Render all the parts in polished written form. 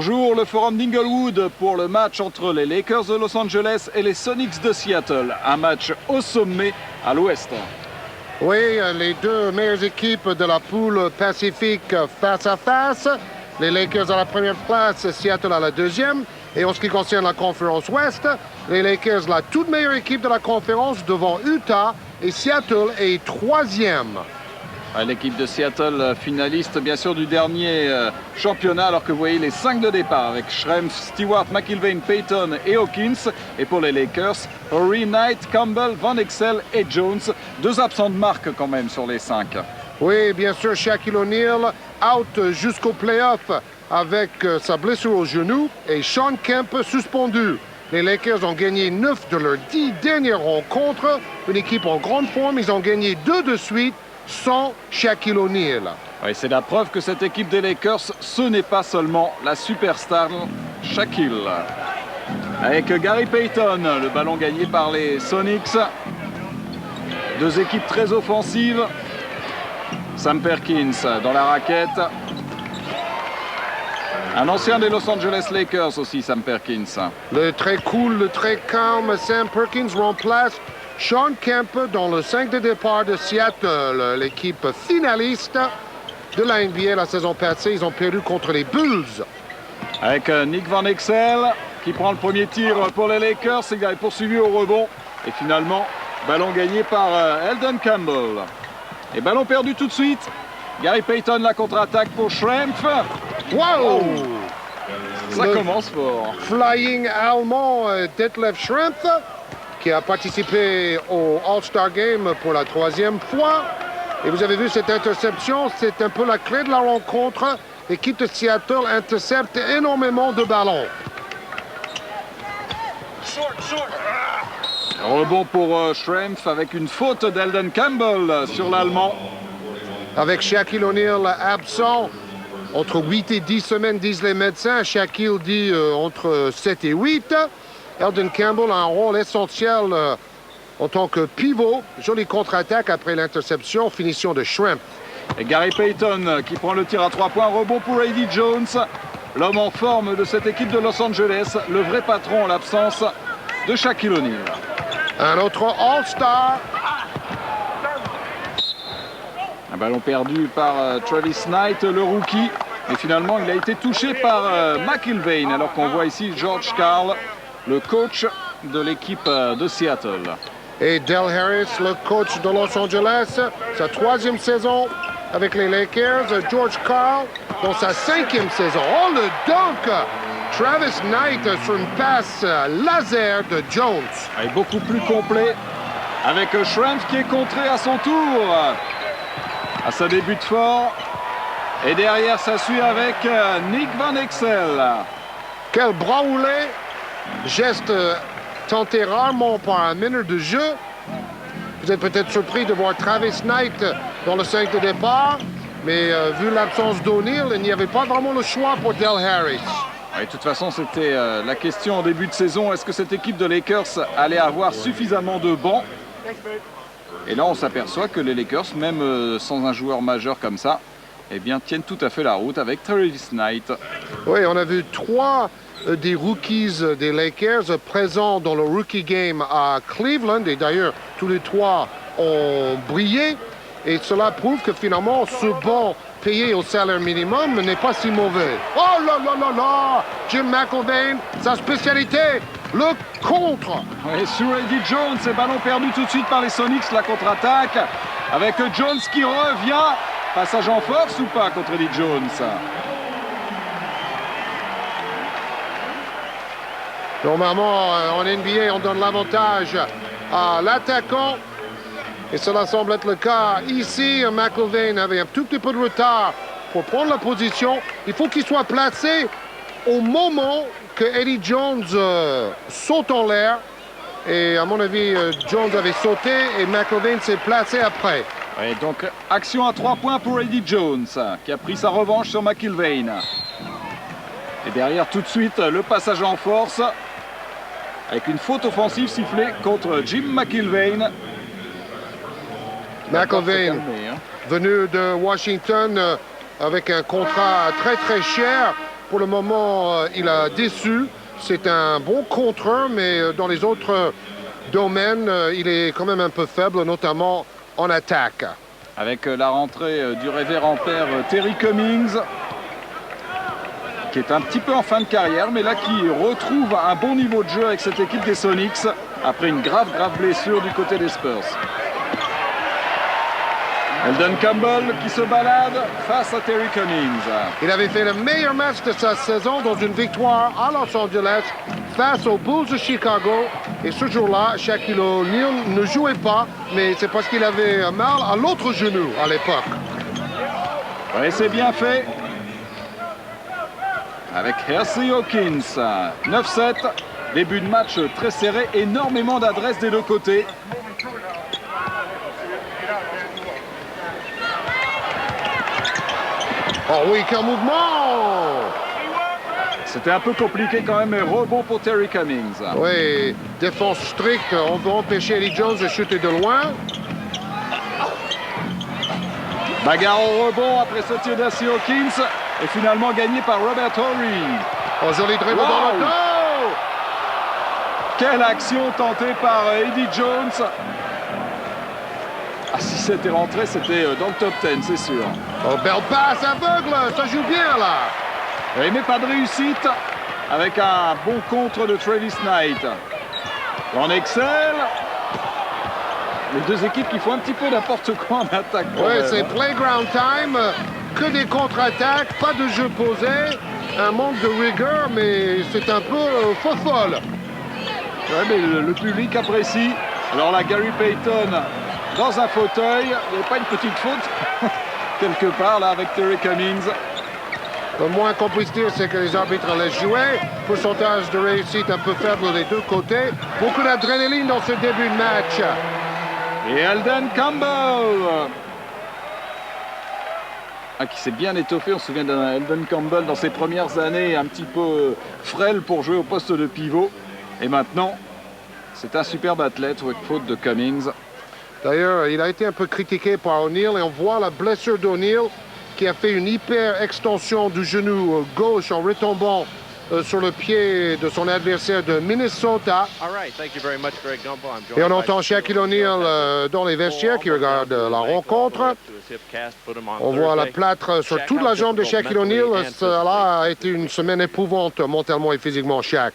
Bonjour, le forum d'Inglewood pour le match entre les Lakers de Los Angeles et les Sonics de Seattle. Un match au sommet à l'ouest. Oui, les deux meilleures équipes de la poule Pacifique face à face. Les Lakers à la première place, Seattle à la deuxième. Et en ce qui concerne la conférence ouest, les Lakers, la toute meilleure équipe de la conférence devant Utah et Seattle est troisième. L'équipe de Seattle finaliste bien sûr du dernier championnat, alors que vous voyez les 5 de départ avec Schrempf, Stewart, McIlvaine, Payton et Hawkins. Et pour les Lakers, Horry, Knight, Campbell, Van Exel et Jones. 2 absents de marque quand même sur les 5. Oui, bien sûr, Shaquille O'Neal out jusqu'au playoff avec sa blessure au genou et Sean Kemp suspendu. Les Lakers ont gagné 9 de leurs 10 dernières rencontres. Une équipe en grande forme, ils ont gagné 2 de suite sans Shaquille O'Neal. Oui, c'est la preuve que cette équipe des Lakers, ce n'est pas seulement la superstar Shaquille. Avec Gary Payton, le ballon gagné par les Sonics. 2 équipes très offensives. Sam Perkins dans la raquette. Un ancien des Los Angeles Lakers aussi, Sam Perkins. Le très cool, le très calme Sam Perkins remplace Sean Kemp dans le 5 de départ de Seattle, l'équipe finaliste de la NBA la saison passée. Ils ont perdu contre les Bulls. Avec Nick Van Exel qui prend le premier tir pour les Lakers. Il est poursuivi au rebond. Et finalement, ballon gagné par Elden Campbell. Et ballon perdu tout de suite. Gary Payton, la contre-attaque pour Schrempf. Wow! Ça commence fort. Flying allemand Detlef Schrempf, qui a participé au All-Star Game pour la 3e fois. Et vous avez vu cette interception, c'est un peu la clé de la rencontre. L'équipe de Seattle intercepte énormément de ballons. Rebond pour Schrempf avec une faute d'Elden Campbell sur l'Allemand. Avec Shaquille O'Neal absent, entre 8 et 10 semaines, disent les médecins. Shaquille dit entre 7 et 8. Elden Campbell a un rôle essentiel en tant que pivot. Jolie contre-attaque après l'interception, finition de Schrempf. Et Gary Payton qui prend le tir à 3 points, rebond pour Eddie Jones. L'homme en forme de cette équipe de Los Angeles, le vrai patron en l'absence de Shaquille O'Neal. Un autre All-Star. Un ballon perdu par Travis Knight, le rookie. Et finalement, il a été touché par McIlvaine, alors qu'on voit ici George Karl, le coach de l'équipe de Seattle. Et Del Harris, le coach de Los Angeles, sa 3e saison avec les Lakers. George Karl dans sa 5e saison. Oh, le dunk! Travis Knight sur une passe laser de Jones. Et beaucoup plus complet avec Schrempf qui est contré à son tour. À sa débute fort. Et derrière, ça suit avec Nick Van Exel. Quel bras roulé! Geste tenté rarement par un meneur de jeu. Vous êtes peut-être surpris de voir Travis Knight dans le 5 de départ. Mais vu l'absence d'O'Neal, il n'y avait pas vraiment le choix pour Del Harris. Et de toute façon, c'était la question en début de saison. Est-ce que cette équipe de Lakers allait avoir suffisamment de bancs? Et là, on s'aperçoit que les Lakers, même sans un joueur majeur comme ça, eh bien, tiennent tout à fait la route avec Travis Knight. Oui, on a vu 3 des rookies des Lakers présents dans le Rookie Game à Cleveland. Et d'ailleurs, tous les 3 ont brillé. Et cela prouve que finalement, ce banc payé au salaire minimum n'est pas si mauvais. Oh là là là là! Jim McIlvaine, sa spécialité, le contre. Et sur Eddie Jones, et ballon perdu tout de suite par les Sonics, la contre-attaque. Avec Jones qui revient. Passage en force ou pas contre Eddie Jones? Normalement, en NBA, on donne l'avantage à l'attaquant. Et cela semble être le cas ici. McIlvaine avait un tout petit peu de retard pour prendre la position. Il faut qu'il soit placé au moment que Eddie Jones saute en l'air. Et à mon avis, Jones avait sauté et McIlvaine s'est placé après. Et donc, action à 3 points pour Eddie Jones, qui a pris sa revanche sur McIlvaine. Et derrière, tout de suite, le passage en force, avec une faute offensive sifflée contre Jim McIlvaine. McIlvaine, venu de Washington avec un contrat très très cher. pour le moment, il a déçu. C'est un bon contreur, mais dans les autres domaines, il est quand même un peu faible, notamment en attaque. Avec la rentrée du révérend père Terry Cummings, qui est un petit peu en fin de carrière, mais là qui retrouve un bon niveau de jeu avec cette équipe des Sonics, après une grave blessure du côté des Spurs. Eldon Campbell qui se balade face à Terry Cummings. Il avait fait le meilleur match de sa saison dans une victoire à Los Angeles face aux Bulls de Chicago. Et ce jour-là, Shaquille O'Neal ne jouait pas, mais c'est parce qu'il avait mal à l'autre genou à l'époque. Oui, c'est bien fait. Avec Hersey Hawkins, 9-7. Début de match très serré, énormément d'adresses des deux côtés. Oh oui, quel mouvement! C'était un peu compliqué quand même, mais rebond pour Terry Cummings. Oui, défense stricte, on veut empêcher Eddie Jones de shooter de loin. Bagarre au rebond après ce tir d'Hersey Hawkins, et finalement gagné par Robert Horry. Oh, joli dribble dans le dos! Quelle action tentée par Eddie Jones! Ah, si c'était rentré, c'était dans le top 10, c'est sûr. Oh, belle passe aveugle, ça joue bien là. Oui, mais pas de réussite avec un bon contre de Travis Knight. On excelle. Les deux équipes qui font un petit peu n'importe quoi en attaque. Oui, c'est playground time, que des contre-attaques, pas de jeu posé, un manque de rigueur, mais c'est un peu folle. Oui, mais le public apprécie. Alors là, Gary Payton dans un fauteuil, il n'y avait pas une petite faute quelque part là avec Terry Cummings. Le moins qu'on puisse dire, c'est que les arbitres laissent jouer. Pourcentage de réussite un peu faible des deux côtés. Beaucoup d'adrénaline dans ce début de match. Et Eldon Campbell qui s'est bien étoffé. On se souvient d'Eldon Campbell dans ses premières années, un petit peu frêle pour jouer au poste de pivot. Et maintenant, c'est un superbe athlète, faute de Cummings. D'ailleurs, il a été un peu critiqué par O'Neal et on voit la blessure d'O'Neal qui a fait une hyper extension du genou gauche en retombant sur le pied de son adversaire de Minnesota. Et on entend Shaquille O'Neal dans les vestiaires qui regarde la rencontre. On voit la plâtre sur toute la jambe de Shaquille O'Neal. Cela a été une semaine épouvante mentalement et physiquement, Shaq.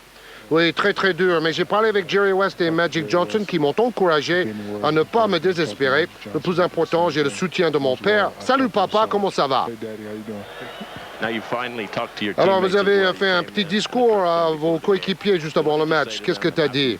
Oui, très dur. Mais j'ai parlé avec Jerry West et Magic Johnson qui m'ont encouragé à ne pas me désespérer. Le plus important, j'ai le soutien de mon père. Salut papa, comment ça va? Alors vous avez fait un petit discours à vos coéquipiers juste avant le match. Qu'est-ce que tu as dit?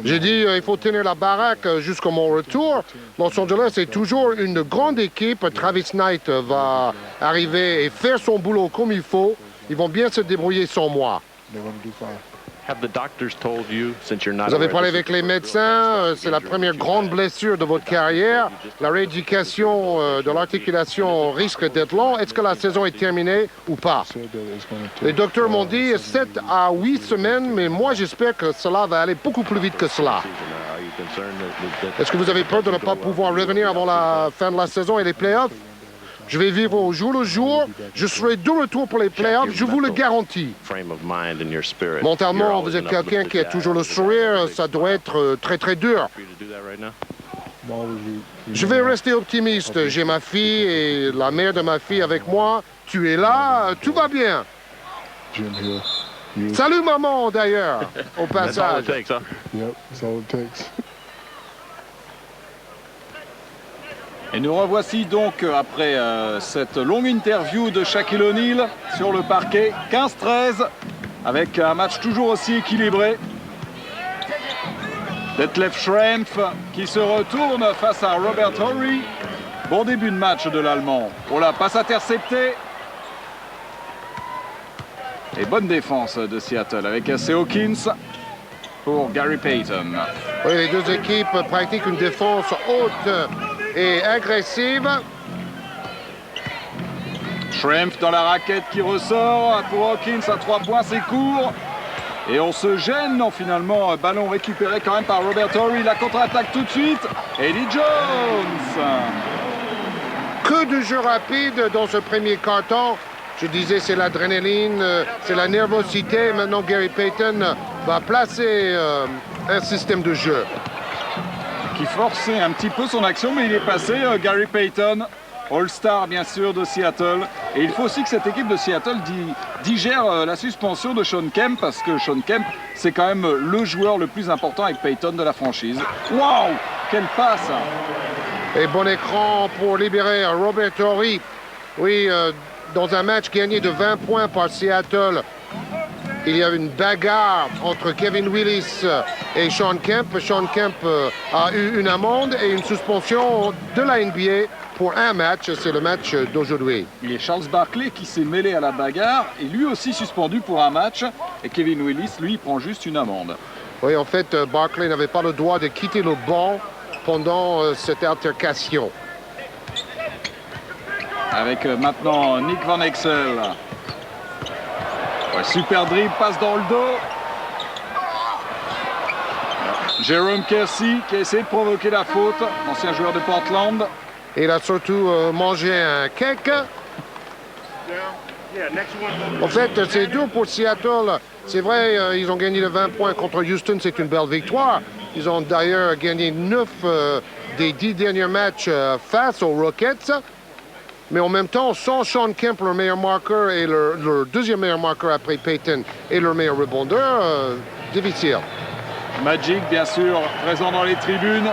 J'ai dit il faut tenir la baraque jusqu'à mon retour. Los Angeles est toujours une grande équipe. Travis Knight va arriver et faire son boulot comme il faut. Ils vont bien se débrouiller sans moi. Vous avez parlé avec les médecins, c'est la première grande blessure de votre carrière. La rééducation de l'articulation risque d'être longue. Est-ce que la saison est terminée ou pas? Les docteurs m'ont dit 7 à 8 semaines, mais moi j'espère que cela va aller beaucoup plus vite que cela. Est-ce que vous avez peur de ne pas pouvoir revenir avant la fin de la saison et les playoffs? Je vais vivre au jour le jour. Je serai de retour pour les playoffs, je vous le garantis. Mentalement, vous êtes quelqu'un qui a toujours le sourire. Ça doit être très dur. Je vais rester optimiste. J'ai ma fille et la mère de ma fille avec moi. Tu es là, tout va bien. Salut maman, d'ailleurs, au passage. Et nous revoici donc après cette longue interview de Shaquille O'Neal sur le parquet, 15-13, avec un match toujours aussi équilibré. Detlef Schrempf qui se retourne face à Robert Horry. Bon début de match de l'Allemand. Oh la passe interceptée. Et bonne défense de Seattle avec Hersey Hawkins pour Gary Payton. Oui, les deux équipes pratiquent une défense haute et agressive. Schrempf dans la raquette qui ressort pour Hawkins à 3 points, c'est court. Et on se gêne, non, finalement, ballon récupéré quand même par Robert Horry. La contre-attaque tout de suite. Eddie Jones. Que de jeux rapides dans ce premier quart-temps. Je disais, c'est l'adrénaline, c'est la nervosité. Maintenant, Gary Payton va placer un système de jeu. Qui forçait un petit peu son action, mais il est passé. Gary Payton, All-Star bien sûr de Seattle. Et il faut aussi que cette équipe de Seattle digère la suspension de Shawn Kemp, parce que Shawn Kemp, c'est quand même le joueur le plus important avec Payton de la franchise. Waouh, quelle passe! Et bon écran pour libérer Robert Torrey. Oui, dans un match gagné de 20 points par Seattle, il y a une bagarre entre Kevin Willis et Shawn Kemp. Shawn Kemp a eu une amende et une suspension de la NBA pour un match. C'est le match d'aujourd'hui. Il y a Charles Barkley qui s'est mêlé à la bagarre et lui aussi suspendu pour un match. Et Kevin Willis, lui, prend juste une amende. Oui, en fait, Barkley n'avait pas le droit de quitter le banc pendant cette altercation. Avec maintenant Nick Van Exel. Ouais, super dribble, passe dans le dos. Jerome Kersey qui a essayé de provoquer la faute, ancien joueur de Portland. Et il a surtout mangé un cake. En fait, c'est dur pour Seattle. C'est vrai, ils ont gagné de 20 points contre Houston, c'est une belle victoire. Ils ont d'ailleurs gagné 9 des 10 derniers matchs face aux Rockets. Mais en même temps, sans Shawn Kemp, leur meilleur marqueur et leur deuxième meilleur marqueur après Payton et leur meilleur rebondeur, difficile. Magic, bien sûr, présent dans les tribunes.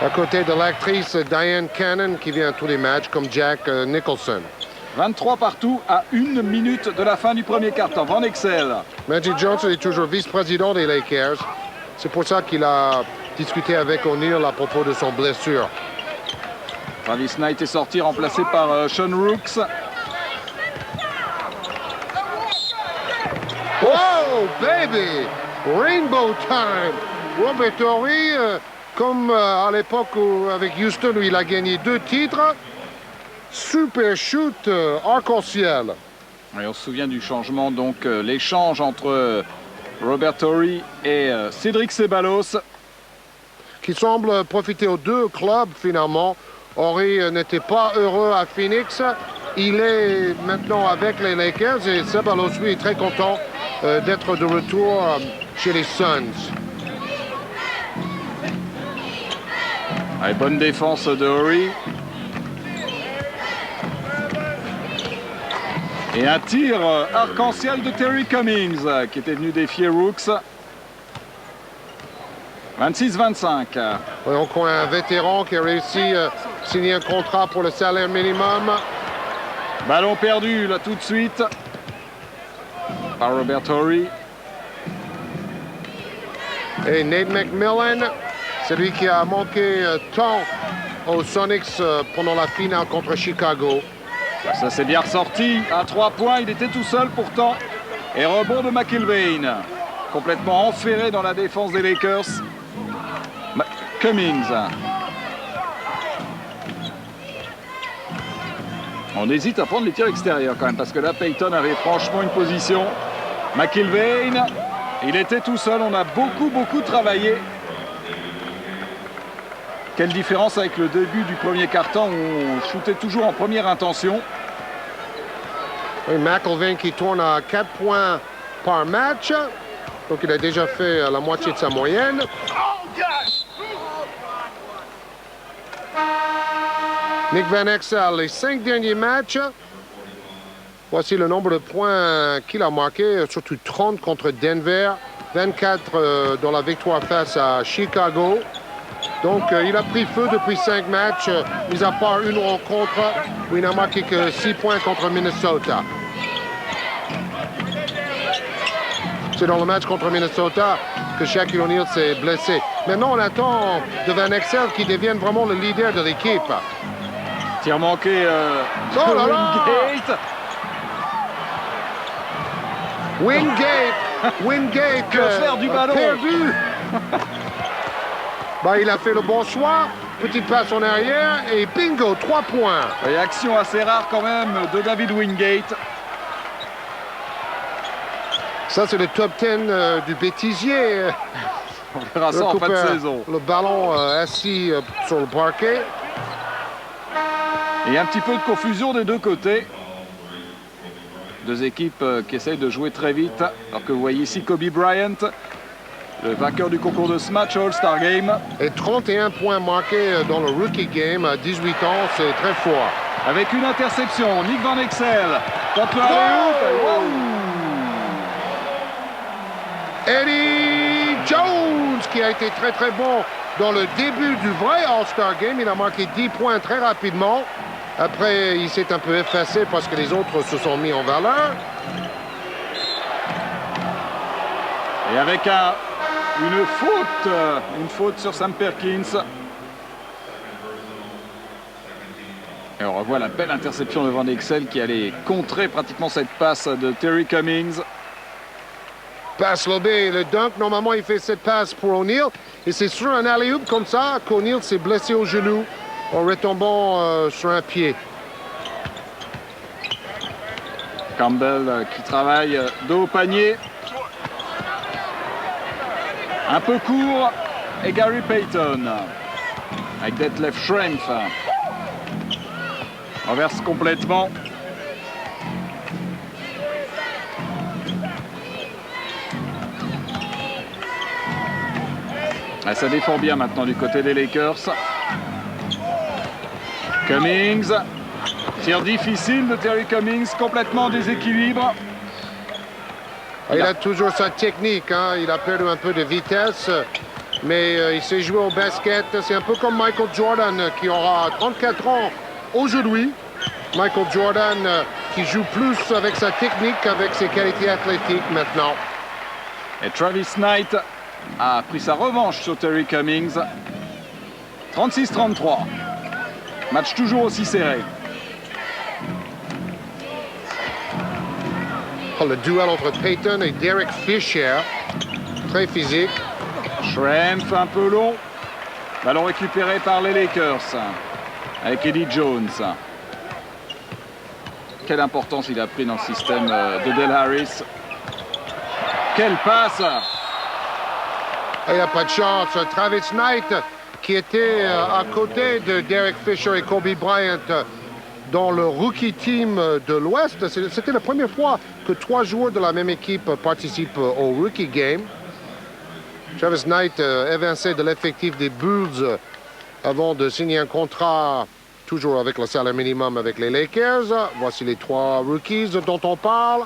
À côté de l'actrice Diane Cannon qui vient à tous les matchs, comme Jack Nicholson. 23 partout à 1 minute de la fin du premier quart-temps. Van Exel. Magic Johnson est toujours vice-président des Lakers. C'est pour ça qu'il a discuté avec O'Neal à propos de son blessure. Travis Knight est sorti, remplacé par Sean Rooks. Oh, baby! Rainbow time! Robert Torrey, comme à l'époque avec Houston où il a gagné 2 titres, super shoot arc-en-ciel. Et on se souvient du changement, donc l'échange entre Robert Torrey et Cédric Ceballos. Qui semble profiter aux deux clubs finalement. Horry n'était pas heureux à Phoenix. Il est maintenant avec les Lakers et Ceballos, lui, est très content d'être de retour chez les Suns. Allez, bonne défense de Horry. Et un tir arc-en-ciel de Terry Cummings qui était venu défier Rooks. 26-25. Oui, encore un vétéran qui a réussi à signer un contrat pour le salaire minimum. Ballon perdu là tout de suite par Robert Horry. Et Nate McMillan, celui qui a manqué tant aux Sonics pendant la finale contre Chicago. Ça s'est bien ressorti. À 3 points, il était tout seul pourtant. Et rebond de McIlvaine. Complètement enferré dans la défense des Lakers. Cummings. On hésite à prendre les tirs extérieurs quand même, parce que là, Payton avait franchement une position. McIlvaine, il était tout seul. On a beaucoup travaillé. Quelle différence avec le début du premier quart-temps où on shootait toujours en première intention. Et McIlvaine qui tourne à 4 points par match. Donc il a déjà fait la moitié de sa moyenne. Nick Van Exel, les 5 derniers matchs. Voici le nombre de points qu'il a marqué, surtout 30 contre Denver, 24 dans la victoire face à Chicago. Donc il a pris feu depuis 5 matchs, mis à part une rencontre où il n'a marqué que 6 points contre Minnesota. C'est dans le match contre Minnesota que Shaquille O'Neal s'est blessé. Maintenant, on attend de Van Exel qui devienne vraiment le leader de l'équipe. Tir manqué Oh là là! Wingate Que faire du ballon? Perdu. Bah, il a fait le bon choix. Petite passe en arrière et bingo, 3 points. Et action assez rare quand même de David Wingate. Ça, c'est le top 10 du bêtisier. On verra ça en fin de saison. Le ballon assis sur le parquet. Et un petit peu de confusion des deux côtés. Deux équipes qui essayent de jouer très vite. Alors que vous voyez ici Kobe Bryant, le vainqueur du concours de ce match All-Star Game. Et 31 points marqués dans le Rookie Game à 18 ans, c'est très fort. Avec une interception, Nick Van Exel contre le alley-oop. Eddie Jones qui a été très très bon dans le début du vrai All-Star Game. Il a marqué 10 points très rapidement. Après, il s'est un peu effacé parce que les autres se sont mis en valeur. Et avec une faute sur Sam Perkins. Et on revoit la belle interception de Van Exel qui allait contrer pratiquement cette passe de Terry Cummings. Passe lobé, le dunk, normalement il fait cette passe pour O'Neal. Et c'est sur un alley-oop comme ça qu'O'Neal s'est blessé au genou en retombant sur un pied. Campbell qui travaille dos au panier. Un peu court. Et Gary Payton avec Detlef Schrempf. Renverse complètement. Ah, ça défend bien maintenant du côté des Lakers. Cummings. Tir difficile de Terry Cummings, complètement en déséquilibre. Il a toujours sa technique, hein. Il a perdu un peu de vitesse, mais il sait jouer au basket. C'est un peu comme Michael Jordan qui aura 34 ans aujourd'hui. Michael Jordan qui joue plus avec sa technique qu'avec ses qualités athlétiques maintenant. Et Travis Knight a pris sa revanche sur Terry Cummings. 36-33. Match toujours aussi serré. Oh, le duel entre Payton et Derek Fisher. Très physique. Schrempf un peu long. Ballon récupéré par les Lakers. Avec Eddie Jones. Quelle importance il a pris dans le système de Del Harris. Quelle passe! Il n'a pas de chance. Travis Knight, qui était à côté de Derek Fisher et Kobe Bryant dans le rookie team de l'Ouest. C'était la première fois que 3 joueurs de la même équipe participent au rookie game. Travis Knight évincé de l'effectif des Bulls avant de signer un contrat toujours avec le salaire minimum avec les Lakers. Voici les 3 rookies dont on parle.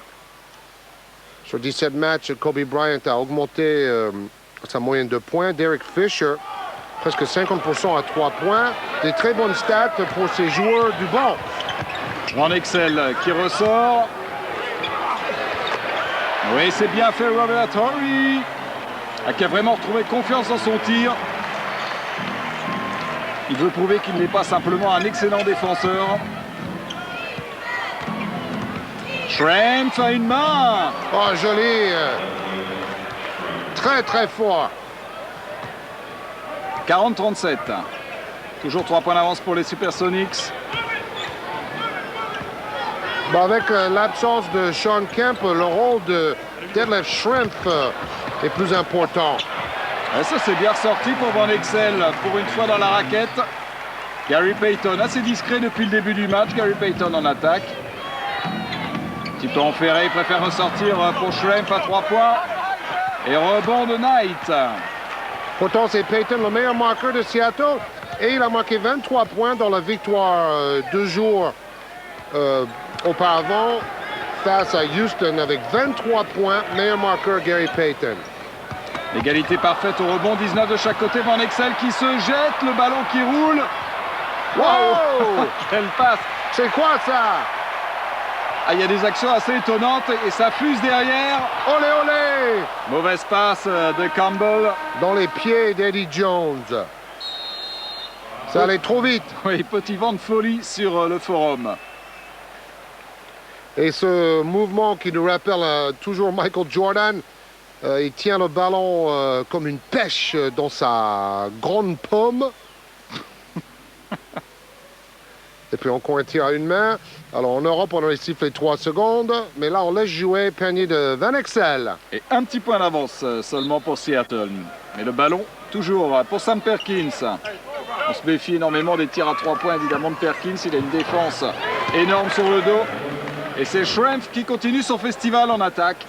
Sur 17 matchs, Kobe Bryant a augmenté sa moyenne de points. Derek Fisher, presque 50% à 3 points. Des très bonnes stats pour ces joueurs du banc. Van Exel qui ressort. Oui, c'est bien fait Robert Horry, qui a vraiment retrouvé confiance dans son tir. Il veut prouver qu'il n'est pas simplement un excellent défenseur. Schrempf a une main. Oh, joli. Très, très fort. 40-37. Toujours 3 points d'avance pour les Supersonics. Bon, avec l'absence de Sean Kemp, le rôle de Detlef Schrempf est plus important. Et ça, c'est bien ressorti pour Van Exel, pour une fois dans la raquette. Gary Payton, assez discret depuis le début du match. Gary Payton en attaque. Un petit peu enferré, il préfère ressortir pour Schrempf à 3 points. Et rebond de Knight. Pourtant, c'est Payton, le meilleur marqueur de Seattle. Et il a marqué 23 points dans la victoire 2 jours auparavant face à Houston avec 23 points. Meilleur marqueur, Gary Payton. Égalité parfaite au rebond, 19 de chaque côté. Van Exel qui se jette, le ballon qui roule. Wow! Quelle passe! C'est quoi ça? Ah, il y a des actions assez étonnantes et ça fuse derrière. Olé, olé! Mauvaise passe de Campbell. Dans les pieds d'Eddie Jones. Ça allait trop vite. Oui, petit vent de folie sur le forum. Et ce mouvement qui nous rappelle toujours Michael Jordan, il tient le ballon comme une pêche dans sa grande paume. Et puis encore un tir à une main. Alors en Europe, on a sifflé 3 secondes, mais là on laisse jouer panier de Van Exel. Et un petit point d'avance seulement pour Seattle. Mais le ballon, toujours pour Sam Perkins. On se méfie énormément des tirs à 3 points, évidemment, de Perkins. Il a une défense énorme sur le dos. Et c'est Schrempf qui continue son festival en attaque.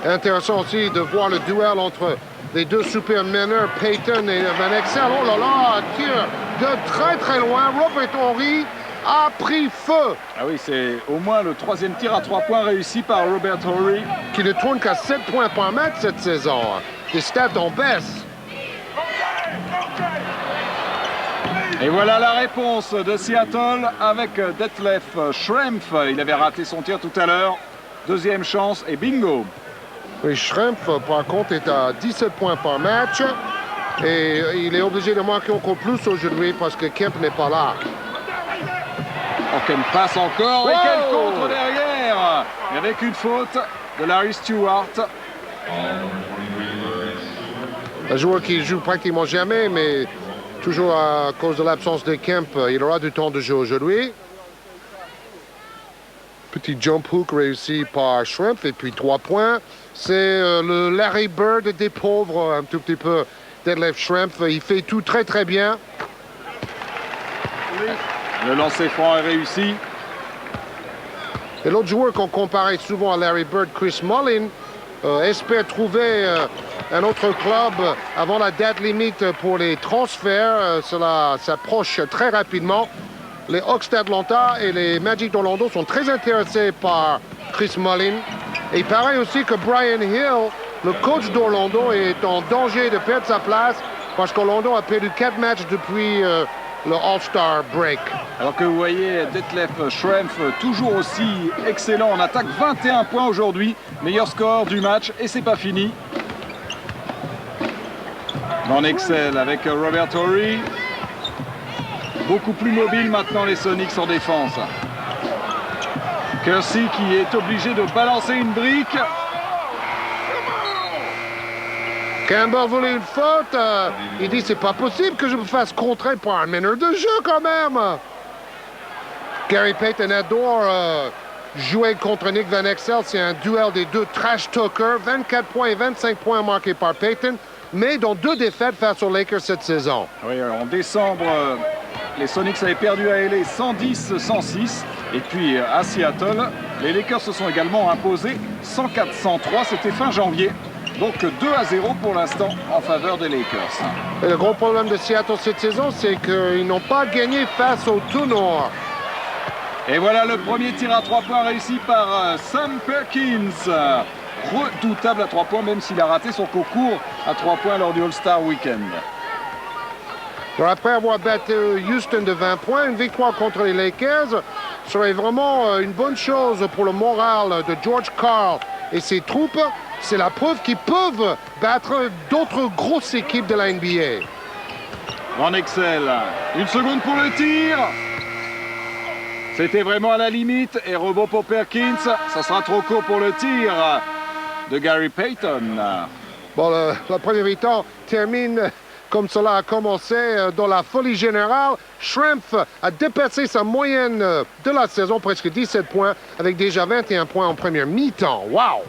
Intéressant aussi de voir le duel entre les deux super meneurs, Payton et Van Exel. Oh là là, tir de très très loin. Robert Horry a pris feu. Ah oui, c'est au moins le 3e tir à 3 points réussi par Robert Horry. Qui ne tourne qu'à 7 points par match cette saison. Des stats en baisse. Et voilà la réponse de Seattle avec Detlef Schrempf. Il avait raté son tir tout à l'heure. Deuxième chance et bingo. Oui, Schrempf, par contre, est à 17 points par match. Et il est obligé de marquer encore plus aujourd'hui parce que Kemp n'est pas là. Oh, Kemp passe encore. Et quel contre derrière. Et avec une faute de Larry Stewart. Un joueur qui joue pratiquement jamais, mais toujours à cause de l'absence de Kemp, il aura du temps de jeu aujourd'hui. Petit jump hook réussi par Schrempf et puis 3 points. C'est le Larry Bird des pauvres, un tout petit peu. Detlef Schrempf, il fait tout très très bien. Le lancer franc est réussi. Et l'autre joueur qu'on comparait souvent à Larry Bird, Chris Mullin, espère trouver un autre club avant la date limite pour les transferts. Cela s'approche très rapidement. Les Hawks d'Atlanta et les Magic d'Orlando sont très intéressés par Chris Mullin. Et pareil aussi que Brian Hill, le coach d'Orlando, est en danger de perdre sa place parce qu'Orlando a perdu 4 matchs depuis le All-Star break. Alors que vous voyez Detlef Schrempf toujours aussi excellent en attaque. 21 points aujourd'hui, meilleur score du match et c'est pas fini. Van Exel avec Robert Horry. Beaucoup plus mobile maintenant les Sonics en défense. Kersey qui est obligé de balancer une brique. Campbell voulait une faute. Il dit c'est pas possible que je me fasse contrer par un meneur de jeu quand même. Gary Payton adore jouer contre Nick Van Exel. C'est un duel des deux trash talkers. 24 points et 25 points marqués par Payton, mais dont 2 défaites face aux Lakers cette saison. Oui, en décembre, les Sonics avaient perdu à LA 110-106. Et puis à Seattle, les Lakers se sont également imposés 104-103. C'était fin janvier. Donc 2-0 pour l'instant en faveur des Lakers. Et le gros problème de Seattle cette saison, c'est qu'ils n'ont pas gagné face au tout nord. Et voilà le premier tir à 3 points réussi par Sam Perkins. Redoutable à 3 points, même s'il a raté son concours à 3 points lors du All-Star Weekend. Alors après avoir battu Houston de 20 points, une victoire contre les Lakers serait vraiment une bonne chose pour le moral de George Karl et ses troupes. C'est la preuve qu'ils peuvent battre d'autres grosses équipes de la NBA. Van Exel, une seconde pour le tir. C'était vraiment à la limite et rebond pour Perkins. Ça sera trop court pour le tir de Gary Payton. Bon, la première mi-temps termine comme cela a commencé dans la folie générale. Schrempf a dépassé sa moyenne de la saison, presque 17 points, avec déjà 21 points en première mi-temps. Wow!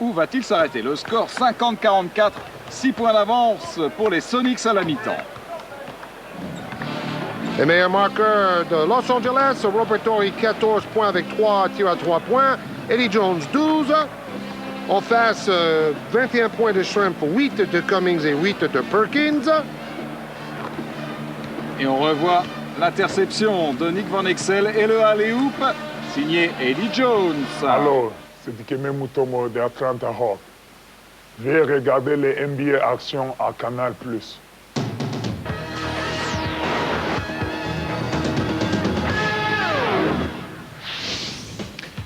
Où va-t-il s'arrêter? Le score 50-44, 6 points d'avance pour les Sonics à la mi-temps. Les meilleurs marqueurs de Los Angeles, Robert Horry 14 points avec 3 tirs à 3 points. Eddie Jones 12. En face, 21 points de Schrempf, 8 de Cummings et 8 de Perkins. Et on revoit l'interception de Nick Van Exel et le alley-oop signé Eddie Jones. Alors, c'est Dikembe Mutombo de Atlanta Hawks. Veuillez regarder les NBA Action à Canal+.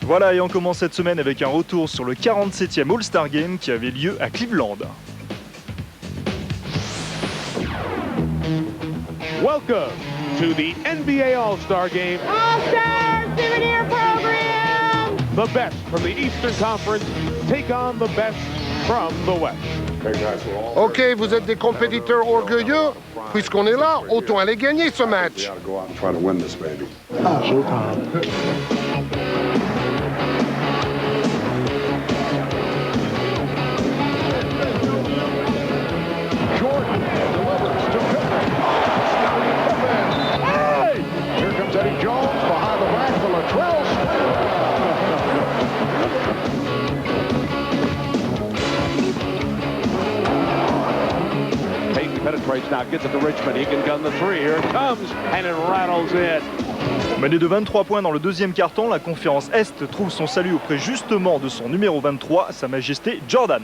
Voilà, et on commence cette semaine avec un retour sur le 47e All-Star Game qui avait lieu à Cleveland. Welcome to the NBA All-Star Game. All-Star Souvenir Program! The best from the Eastern Conference take on the best from the West. OK, vous êtes des compétiteurs orgueilleux. Puisqu'on est là, autant aller gagner ce match. Here comes Eddie Jones. Rice now gets it to Richmond. He can gun the three. Here it comes, and it rattles in. Mené de 23 points dans le deuxième quart-temps, la conférence Est trouve son salut auprès justement de son numéro 23, Sa Majesté Jordan.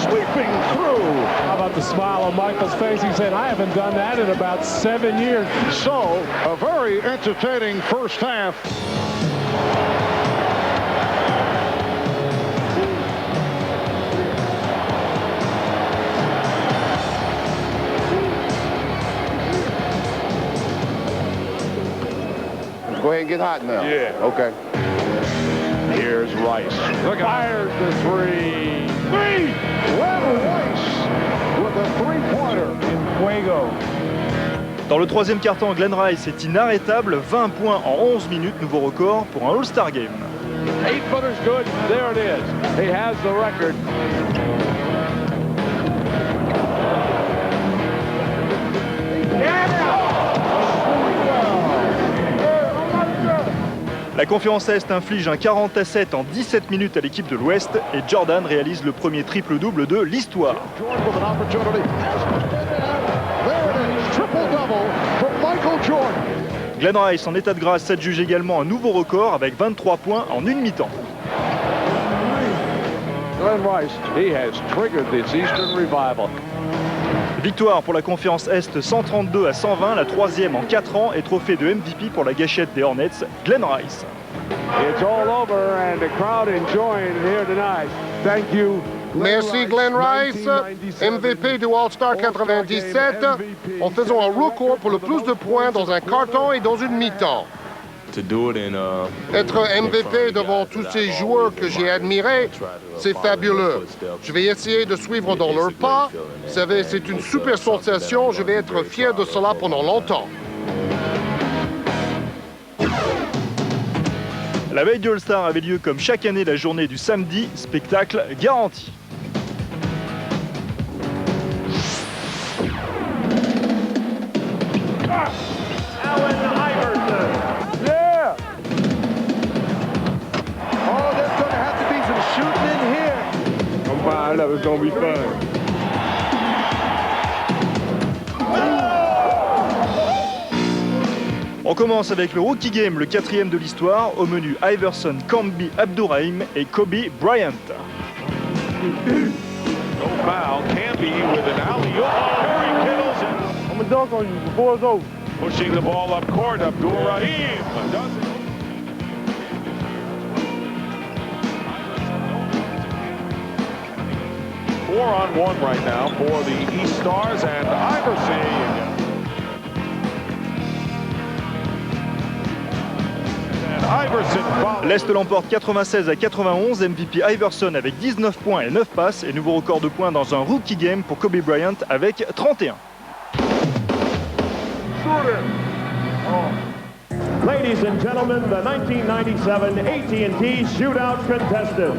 Sweeping through. How about the smile on Michael's face? He said, I haven't done that in about 7 years. So, a very entertaining first half. Go ahead and get hot now. Yeah. Okay. Here's Rice. Fires the three. Glenn Rice with a three-pointer in fuego. Dans le troisième quart-temps, Glenn Rice est inarrêtable, 20 points en 11 minutes, nouveau record pour un All-Star Game. 8-footer's good. There it is. He has the record. La conférence Est inflige un 40-7 en 17 minutes à l'équipe de l'Ouest et Jordan réalise le premier triple-double de l'histoire. Glenn Rice en état de grâce s'adjuge également un nouveau record avec 23 points en une mi-temps. Glenn Rice, he has triggered this Eastern Revival. Victoire pour la conférence Est 132-120, la troisième en 4 ans et trophée de MVP pour la gâchette des Hornets, Glenn Rice. It's all over and the crowd enjoying here tonight. Thank you. Merci Glenn Rice, MVP du All-Star 97, en faisant un record pour le plus de points dans un quart-temps et dans une mi-temps. Être MVP devant tous ces joueurs que j'ai admirés, c'est fabuleux. Je vais essayer de suivre dans leurs pas. Vous savez, c'est une super sensation. Je vais être fier de cela pendant longtemps. La veille du All-Star avait lieu comme chaque année la journée du samedi, spectacle garanti. That was gonna be fun. On commence avec le Rookie Game, le 4e de l'histoire. Au menu Iverson, Camby, Abdurrahim et Kobe Bryant. No foul. Camby with an alley-oop. Curry Kittles. I'm gonna dunk on you before it's over. Pushing the ball up court. Abdurrahim does it. Four-on-one right now for the East Stars and Iverson. L'Est l'emporte 96-91, MVP Iverson avec 19 points et 9 passes et nouveau record de points dans un Rookie Game pour Kobe Bryant avec 31. Ladies and gentlemen, the 1997 AT&T Shootout Contestants.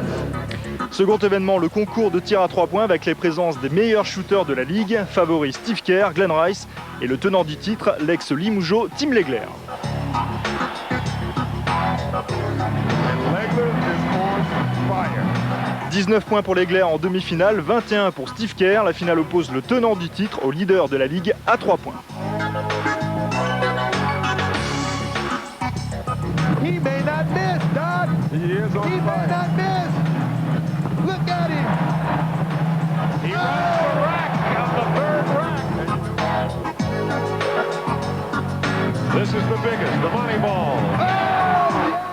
Second événement, le concours de tir à 3 points avec les présences des meilleurs shooters de la ligue, favoris Steve Kerr, Glenn Rice et le tenant du titre, l'ex-Limougeot Tim Legler. 19 points pour Legler en demi-finale, 21 pour Steve Kerr. La finale oppose le tenant du titre au leader de la ligue à 3 points. He may not miss, Doc. He may not miss. Look at him. He runs the rack on the third rack. This is the biggest, the money ball.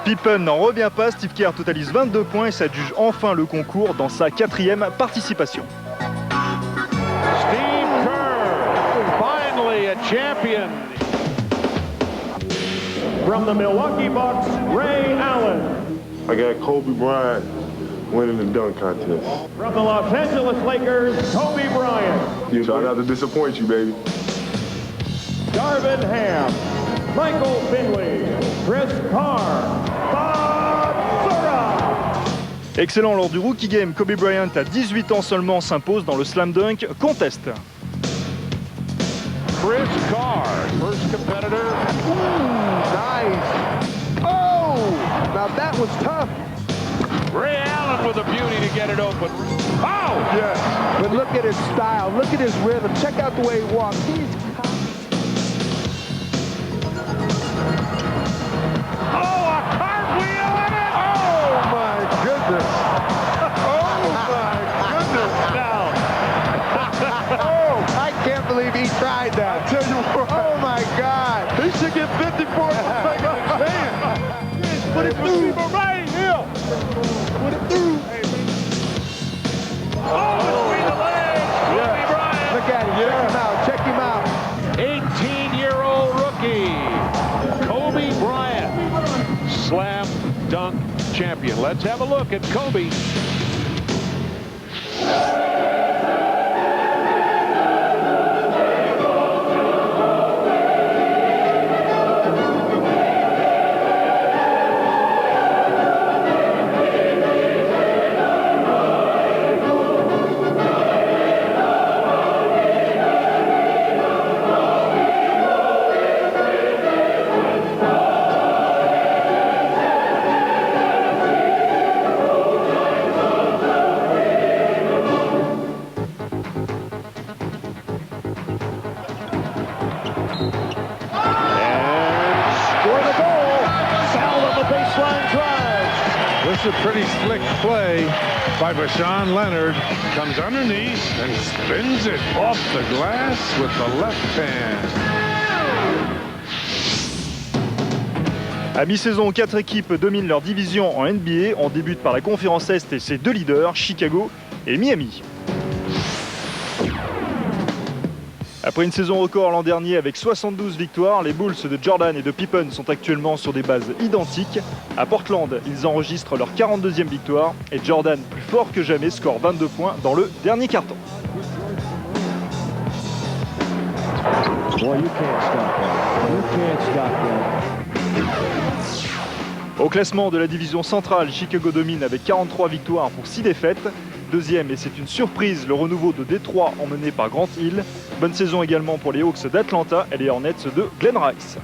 Pippen n'en revient pas, Steve Kerr totalise 22 points et s'adjuge enfin le concours dans sa 4e participation. Steve Kerr, finally a champion. From the Milwaukee Bucks, Ray Allen. I got Kobe Bryant winning the dunk contest. From the Los Angeles Lakers, Kobe Bryant. You try not to disappoint you, baby. Darvin Ham, Michael Finley, Chris Carr, Bob Sura. Excellent lors du Rookie Game, Kobe Bryant à 18 ans seulement s'impose dans le Slam Dunk Contest. Chris Carr, first competitor. Ooh, nice. Oh, now that was tough. Ray Allen one with a beauty to get it open. Oh! Yes. But look at his style. Look at his rhythm. Check out the way he walks. Oh, a cartwheel in it! Oh, my goodness. Oh, my goodness. Now, Oh, I can't believe he tried that. I tell you what. Oh, my God. He should get 50 points for taking a chance. Put it through. right here. Put it through. Oh, between the legs. Kobe Bryant. Look at him. Check him out. Check him out. 18-year-old rookie, Kobe Bryant, slam dunk champion. Let's have a look at Kobe. This is a pretty slick play by Bashan Leonard. Comes underneath and spins it off the glass with the left hand. À mi-saison, 4 équipes dominent leur division en NBA. On débute par la conférence Est et ses deux leaders, Chicago et Miami. Après une saison record l'an dernier avec 72 victoires, les Bulls de Jordan et de Pippen sont actuellement sur des bases identiques. À Portland, ils enregistrent leur 42e victoire et Jordan, plus fort que jamais, score 22 points dans le dernier quart-temps. Au classement de la division centrale, Chicago domine avec 43 victoires pour 6 défaites. Deuxième, et c'est une surprise, le renouveau de Détroit emmené par Grant Hill. Bonne saison également pour les Hawks d'Atlanta et les Hornets de Glen Rice.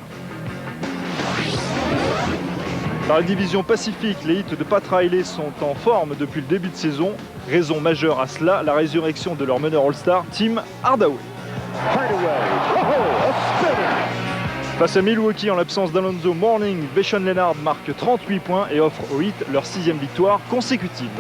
Dans la division Pacifique, les Heat de Pat Riley sont en forme depuis le début de saison. Raison majeure à cela, la résurrection de leur meneur All-Star, Tim Hardaway. Face à Milwaukee, en l'absence d'Alonzo Mourning, Vashon Leonard marque 38 points et offre aux Heat leur 6e victoire consécutive.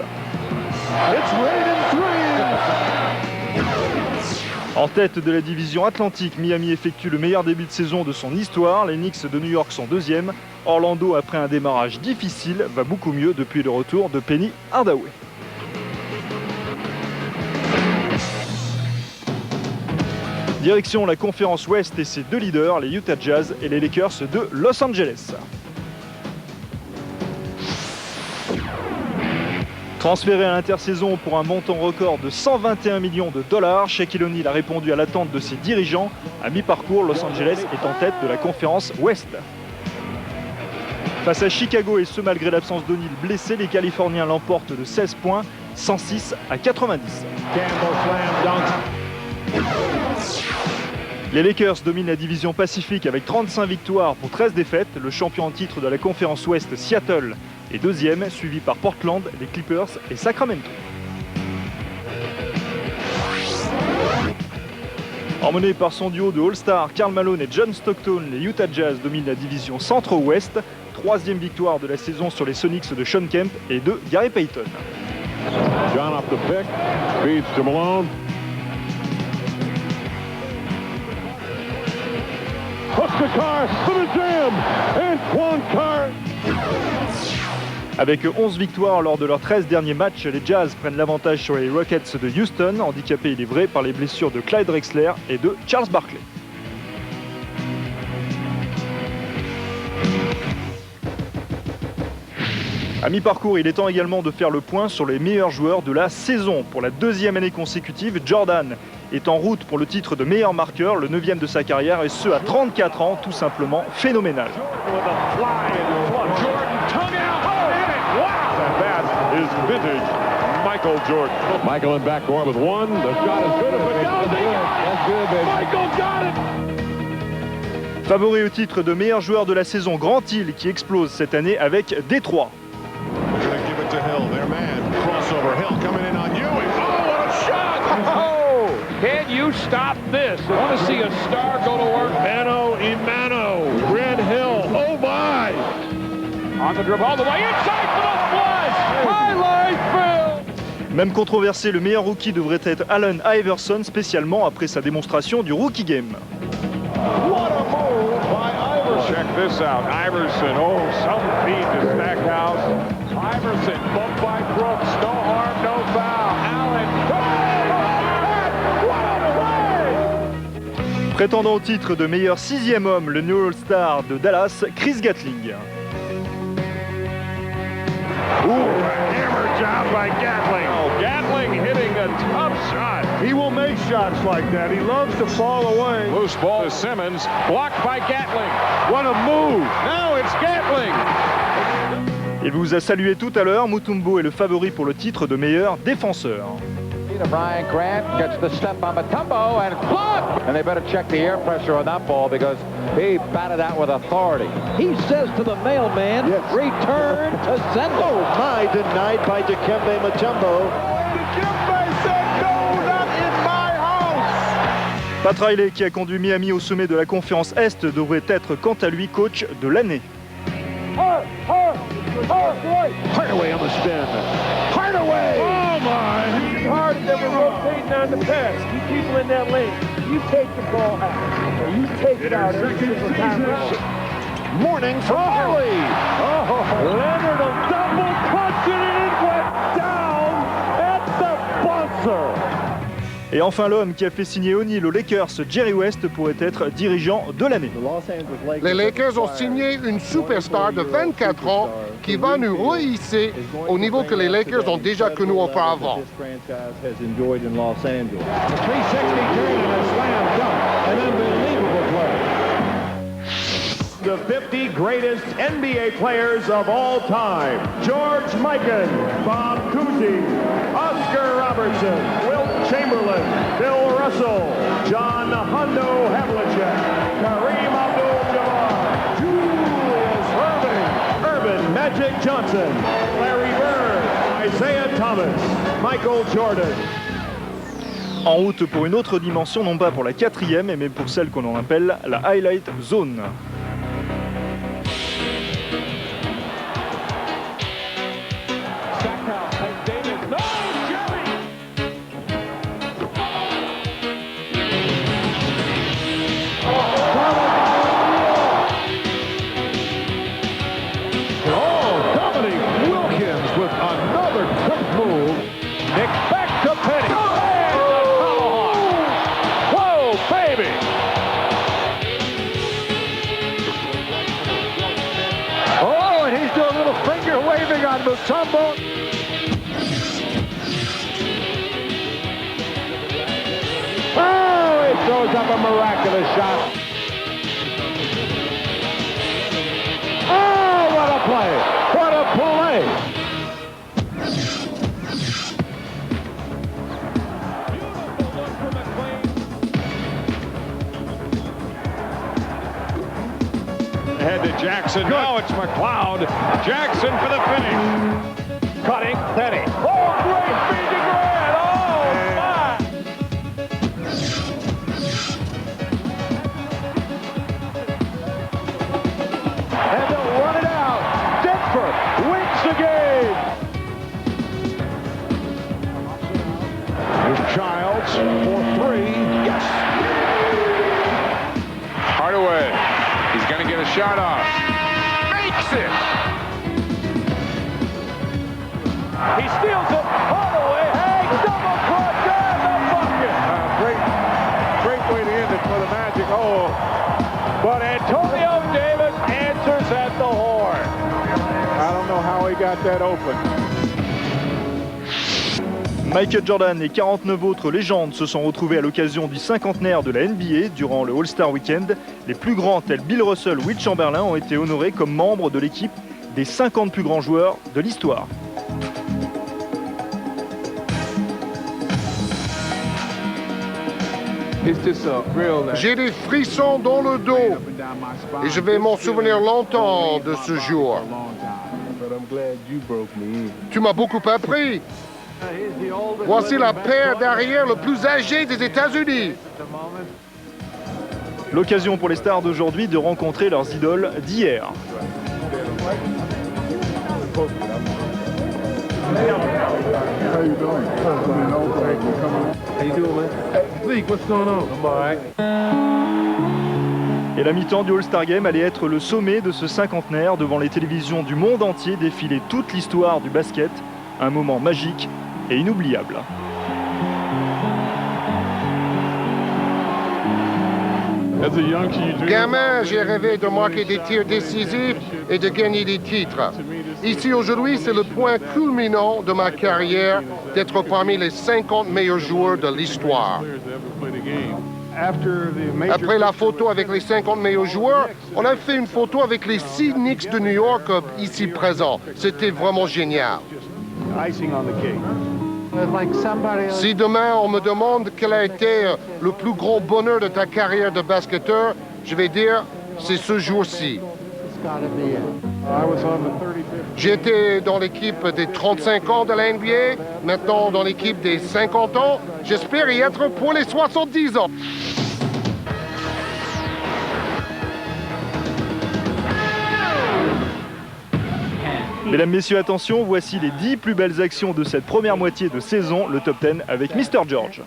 En tête de la division Atlantique, Miami effectue le meilleur début de saison de son histoire. Les Knicks de New York sont deuxième. Orlando, après un démarrage difficile, va beaucoup mieux depuis le retour de Penny Hardaway. Direction la conférence Ouest et ses deux leaders, les Utah Jazz et les Lakers de Los Angeles. Transféré à l'intersaison pour un montant record de 121 millions de dollars, Shaquille O'Neal a répondu à l'attente de ses dirigeants. À mi-parcours, Los Angeles est en tête de la conférence Ouest. Face à Chicago, et ce malgré l'absence d'O'Neal blessé, les Californiens l'emportent de 16 points, 106 à 90. Les Lakers dominent la division Pacifique avec 35 victoires pour 13 défaites. Le champion en titre de la conférence Ouest, Seattle, est deuxième, suivi par Portland, les Clippers et Sacramento. Emmené par son duo de All-Star, Karl Malone et John Stockton, les Utah Jazz dominent la division Centre-Ouest. Troisième victoire de la saison sur les Sonics de Sean Kemp et de Gary Payton. John off the pick, feeds to Malone. Hooks the car, for the jam, Antoine Carr. Avec 11 victoires lors de leurs 13 derniers matchs, les Jazz prennent l'avantage sur les Rockets de Houston, handicapés il est vrai par les blessures de Clyde Drexler et de Charles Barkley. À mi-parcours, il est temps également de faire le point sur les meilleurs joueurs de la saison. Pour la deuxième année consécutive, Jordan est en route pour le titre de meilleur marqueur, le 9e de sa carrière, et ce à 34 ans, tout simplement phénoménal. Is vintage Michael Jordan. Michael in backcourt with one. The shot is good. That's good, baby. Michael got it. Favori au titre de meilleur joueur de la saison, Grant Hill, qui explose cette année avec Détroit. They're going to give it to Hill, their man. stop this? I want to see a star go to work. Mano Imano, Red Hill, oh my! On the dribble all the way inside for the flush! Highlight Phil! Même controversé, le meilleur rookie devrait être Allen Iverson, spécialement après sa démonstration du Rookie Game. What a move by Iverson! Check this out, Iverson, oh, some feed to Stackhouse. Iverson, bumped by Brooks, no harm, no foul. Allen, what a play! Prétendant au titre de meilleur sixième homme, le New All-Star de Dallas, Chris Gatling. Ooh, hammer job by Gatling. Oh, Gatling hitting a tough shot. He will make shots like that. He loves to fall away. Loose ball to Simmons, blocked by Gatling. What a move. Now it's Gatling. Il vous a salué tout à l'heure, Mutombo est le favori pour le titre de meilleur défenseur. Brian Grant gets the step on Mutombo and blocked! And they better check the air pressure on that ball because he batted out with authority. He says to the mailman, yes. Return to sender. Oh my, denied by Dikembe Mutombo. Dikembe said, no, not in my house! Pat Riley, qui a conduit Miami au sommet de la conférence Est, devrait être quant à lui coach de l'année. Hardaway on the spin. Hardaway! Oh my! Hard never rotating on the pass. Keep people in that lane. You take the ball out. Or you take it out every single time. Morning for Harley. Oh, Leonard a double punch and it went down at the buzzer. Et enfin l'homme qui a fait signer O'Neal aux Lakers, Jerry West, pourrait être dirigeant de l'année. Les Lakers ont signé une superstar de 24 ans qui va nous rehisser au niveau que les Lakers ont déjà connu auparavant. The 50 greatest NBA players of all time. George Mikan, Bob Cousy, Oscar Robertson, Wilt Chamberlain, Bill Russell, John Hondo Havlicek, Kareem Abdul-Jabbar, Julius Erving, Earvin Magic Johnson, Larry Bird, Isaiah Thomas, Michael Jordan. En route pour une autre dimension, non pas pour la quatrième, mais pour celle qu'on en appelle la Highlight Zone. Mutombo. Oh, he throws up a miraculous shot. Oh, what a play! What a play! Ahead to Jackson. Now it's McLeod. Jackson for the finish. Cutting. Penny. Oh, great feed to Grant. Oh, my. And they'll run it out. Denver wins the game. Here's Childs for three. Yes. Hardaway. He's going to get a shot off. Makes it! He steals it. Hardaway. Hey, double clutch in the bucket. Great way to end it for the Magic. Oh, but Antonio Davis answers at the horn. I don't know how he got that open. Michael Jordan et 49 autres légendes se sont retrouvés à l'occasion du cinquantenaire de la NBA durant le All-Star Weekend. Les plus grands tels Bill Russell ou Wilt Chamberlain ont été honorés comme membres de l'équipe des 50 plus grands joueurs de l'histoire. J'ai des frissons dans le dos et je vais m'en souvenir longtemps de ce jour. Tu m'as beaucoup appris. Voici la paire d'arrière le plus âgée des États-Unis. L'occasion pour les stars d'aujourd'hui de rencontrer leurs idoles d'hier. Et la mi-temps du All-Star Game allait être le sommet de ce cinquantenaire. Devant les télévisions du monde entier défilait toute l'histoire du basket. Un moment magique et inoubliable. Gamin, j'ai rêvé de marquer des tirs décisifs et de gagner des titres. Ici, aujourd'hui, c'est le point culminant de ma carrière d'être parmi les 50 meilleurs joueurs de l'histoire. Après la photo avec les 50 meilleurs joueurs, on a fait une photo avec les 6 Knicks de New York ici présents. C'était vraiment génial. Si demain on me demande quel a été le plus grand bonheur de ta carrière de basketteur, je vais dire c'est ce jour-ci. J'étais dans l'équipe des 35 ans de la NBA, maintenant dans l'équipe des 50 ans. J'espère y être pour les 70 ans. Mesdames, messieurs, attention, voici les 10 plus belles actions de cette première moitié de saison, le top 10 avec Mr. George.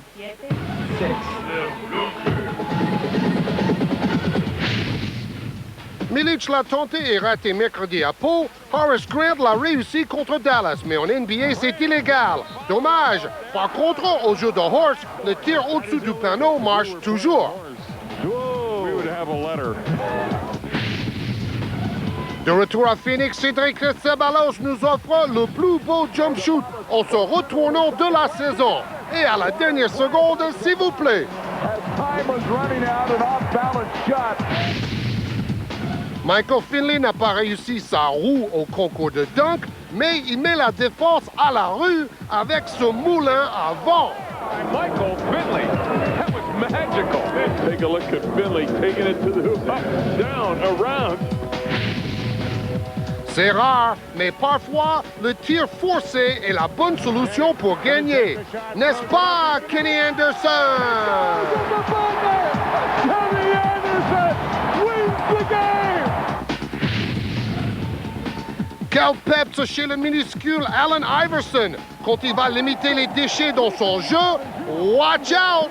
Milic l'a tenté et raté mercredi à Pau. Horace Grant l'a réussi contre Dallas, mais en NBA, c'est illégal. Dommage. Par contre, au jeu de Horst, le tir au-dessus du panneau marche toujours. De retour à Phoenix, Cédric Ceballos nous offre le plus beau jump shoot en se retournant de la saison. Et à la dernière seconde, s'il vous plaît. Michael Finley n'a pas réussi sa roue au concours de dunk, mais il met la défense à la rue avec ce moulin à vent. Michael Finley, that was magical. Take a look at Finley taking it to the hoop, up, down, around. C'est rare, mais parfois, le tir forcé est la bonne solution pour gagner. N'est-ce pas, Kenny Anderson? Kenny Anderson wins the game! Quel peps chez le minuscule Allen Iverson. Quand il va limiter les déchets dans son jeu, watch out!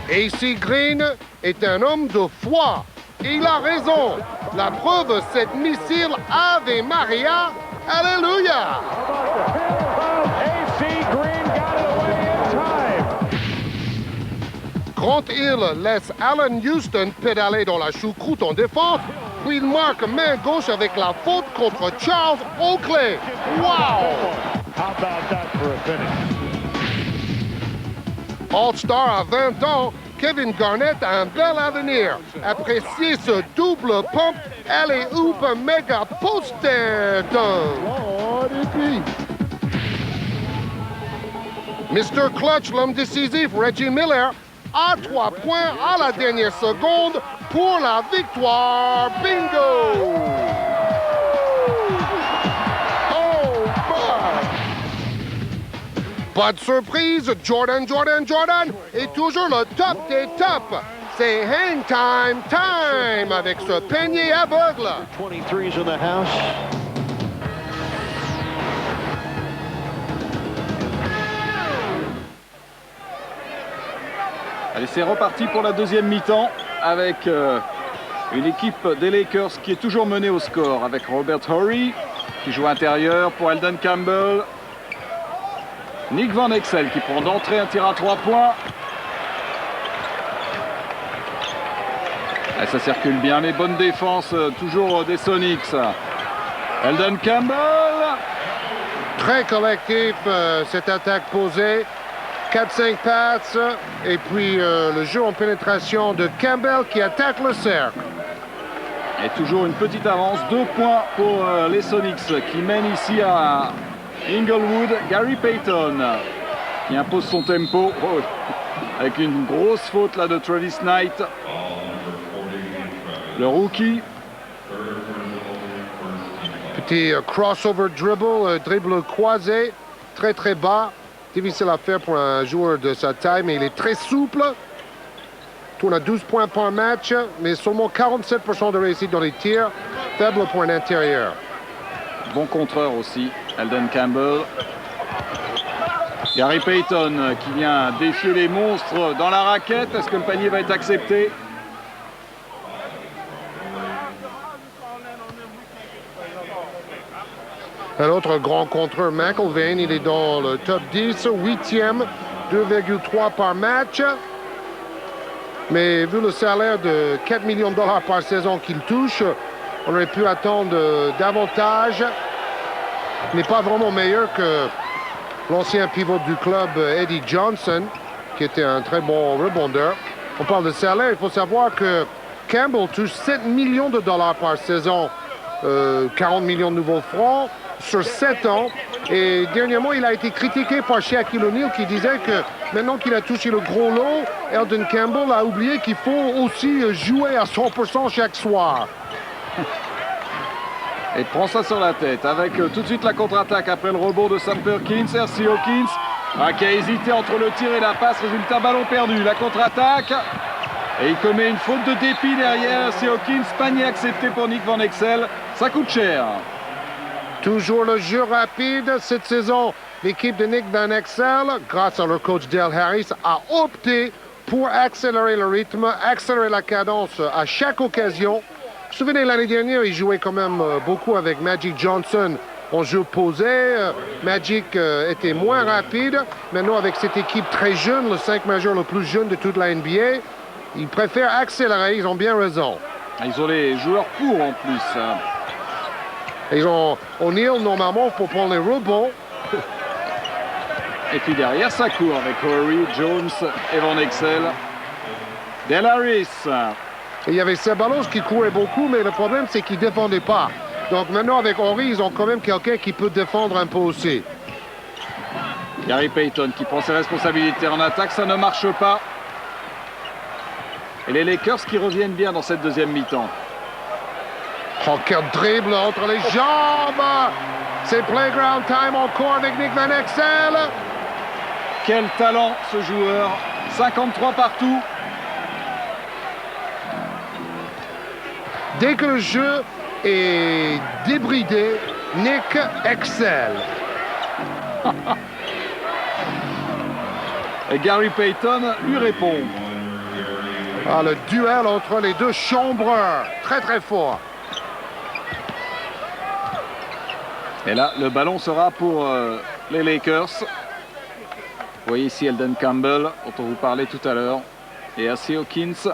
AC Green est un homme de foi. Et il a raison. La preuve, cette missile Ave Maria, Alléluia! AC Green got it away in time. Grant Hill laisse Allen Houston pédaler dans la choucroute en défense, puis il marque main gauche avec la faute contre Charles Oakley. Wow! How about that for a finish? All-Star à 20 ans, Kevin Garnett a un bel avenir. Appréciez ce double pump, alley-oop méga poster dunk. Mr. Clutch, l'homme décisif, Reggie Miller, a 3 points à la dernière seconde pour la victoire. Bingo! Pas de surprise, Jordan est toujours le top des tops. C'est hang time avec ce panier aveugle. 23's in the house. Allez, c'est reparti pour la deuxième mi-temps avec une équipe des Lakers qui est toujours menée au score avec Robert Horry qui joue intérieur pour Elden Campbell. Nick Van Exel qui prend d'entrée un tir à 3 points. Et ça circule bien, les bonnes défenses toujours des Sonics. Elden Campbell. Très collectif cette attaque posée. 4-5 passes et puis le jeu en pénétration de Campbell qui attaque le cercle. Et toujours une petite avance, 2 points pour les Sonics qui mènent ici à Inglewood. Gary Payton qui impose son tempo avec une grosse faute là de Travis Knight, le rookie. Petit crossover dribble, dribble croisé, très très bas. Difficile à faire pour un joueur de sa taille, mais il est très souple. Tourne à 12 points par match, mais seulement 47% de réussite dans les tirs. Faible point intérieur. Bon contreur aussi, Elden Campbell. Gary Payton qui vient défier les monstres dans la raquette. Est-ce que le panier va être accepté? Un autre grand contreur, McIlvaine, il est dans le top 10, 8e, 2,3 par match. Mais vu le salaire de 4 millions de dollars par saison qu'il touche, on aurait pu attendre davantage. Il n'est pas vraiment meilleur que l'ancien pivot du club, Eddie Johnson, qui était un très bon rebondeur. On parle de salaire, il faut savoir que Campbell touche 7 millions de dollars par saison, 40 millions de nouveaux francs sur 7 ans. Et dernièrement, il a été critiqué par Shaquille O'Neal qui disait que maintenant qu'il a touché le gros lot, Elden Campbell a oublié qu'il faut aussi jouer à 100% chaque soir. Et prend ça sur la tête avec tout de suite la contre-attaque après le rebond de Sam Perkins. R.C. Hawkins qui a hésité entre le tir et la passe. Résultat, ballon perdu. La contre-attaque. Et il commet une faute de dépit derrière. R.C. Hawkins, panier accepté pour Nick Van Exel. Ça coûte cher. Toujours le jeu rapide. Cette saison, l'équipe de Nick Van Exel, grâce à leur coach Del Harris, a opté pour accélérer le rythme, accélérer la cadence à chaque occasion. Vous vous souvenez, l'année dernière, il jouait quand même beaucoup avec Magic Johnson en jeu posé. Magic était moins rapide. Maintenant, avec cette équipe très jeune, le 5 majeur le plus jeune de toute la NBA, ils préfèrent accélérer. Ils ont bien raison. Ils ont les joueurs courts en plus. Ils ont O'Neal normalement pour prendre les rebonds. Et puis derrière, ça court avec Horry, Jones et Van Exel. Del Harris. Il y avait Ceballos qui courait beaucoup, mais le problème, c'est qu'il ne défendait pas. Donc maintenant, avec Horry, ils ont quand même quelqu'un qui peut défendre un peu aussi. Gary Payton qui prend ses responsabilités en attaque, ça ne marche pas. Et les Lakers qui reviennent bien dans cette deuxième mi-temps. Oh, quel dribble entre les jambes! C'est playground time encore avec Nick Van Exel. Quel talent ce joueur, 53 partout. Dès que le jeu est débridé, Nick excelle. Et Gary Payton lui répond. Ah, le duel entre les deux chambreurs, très très fort. Et là, le ballon sera pour les Lakers. Vous voyez ici Elden Campbell, dont on vous parlait tout à l'heure. Et R.C. Hawkins.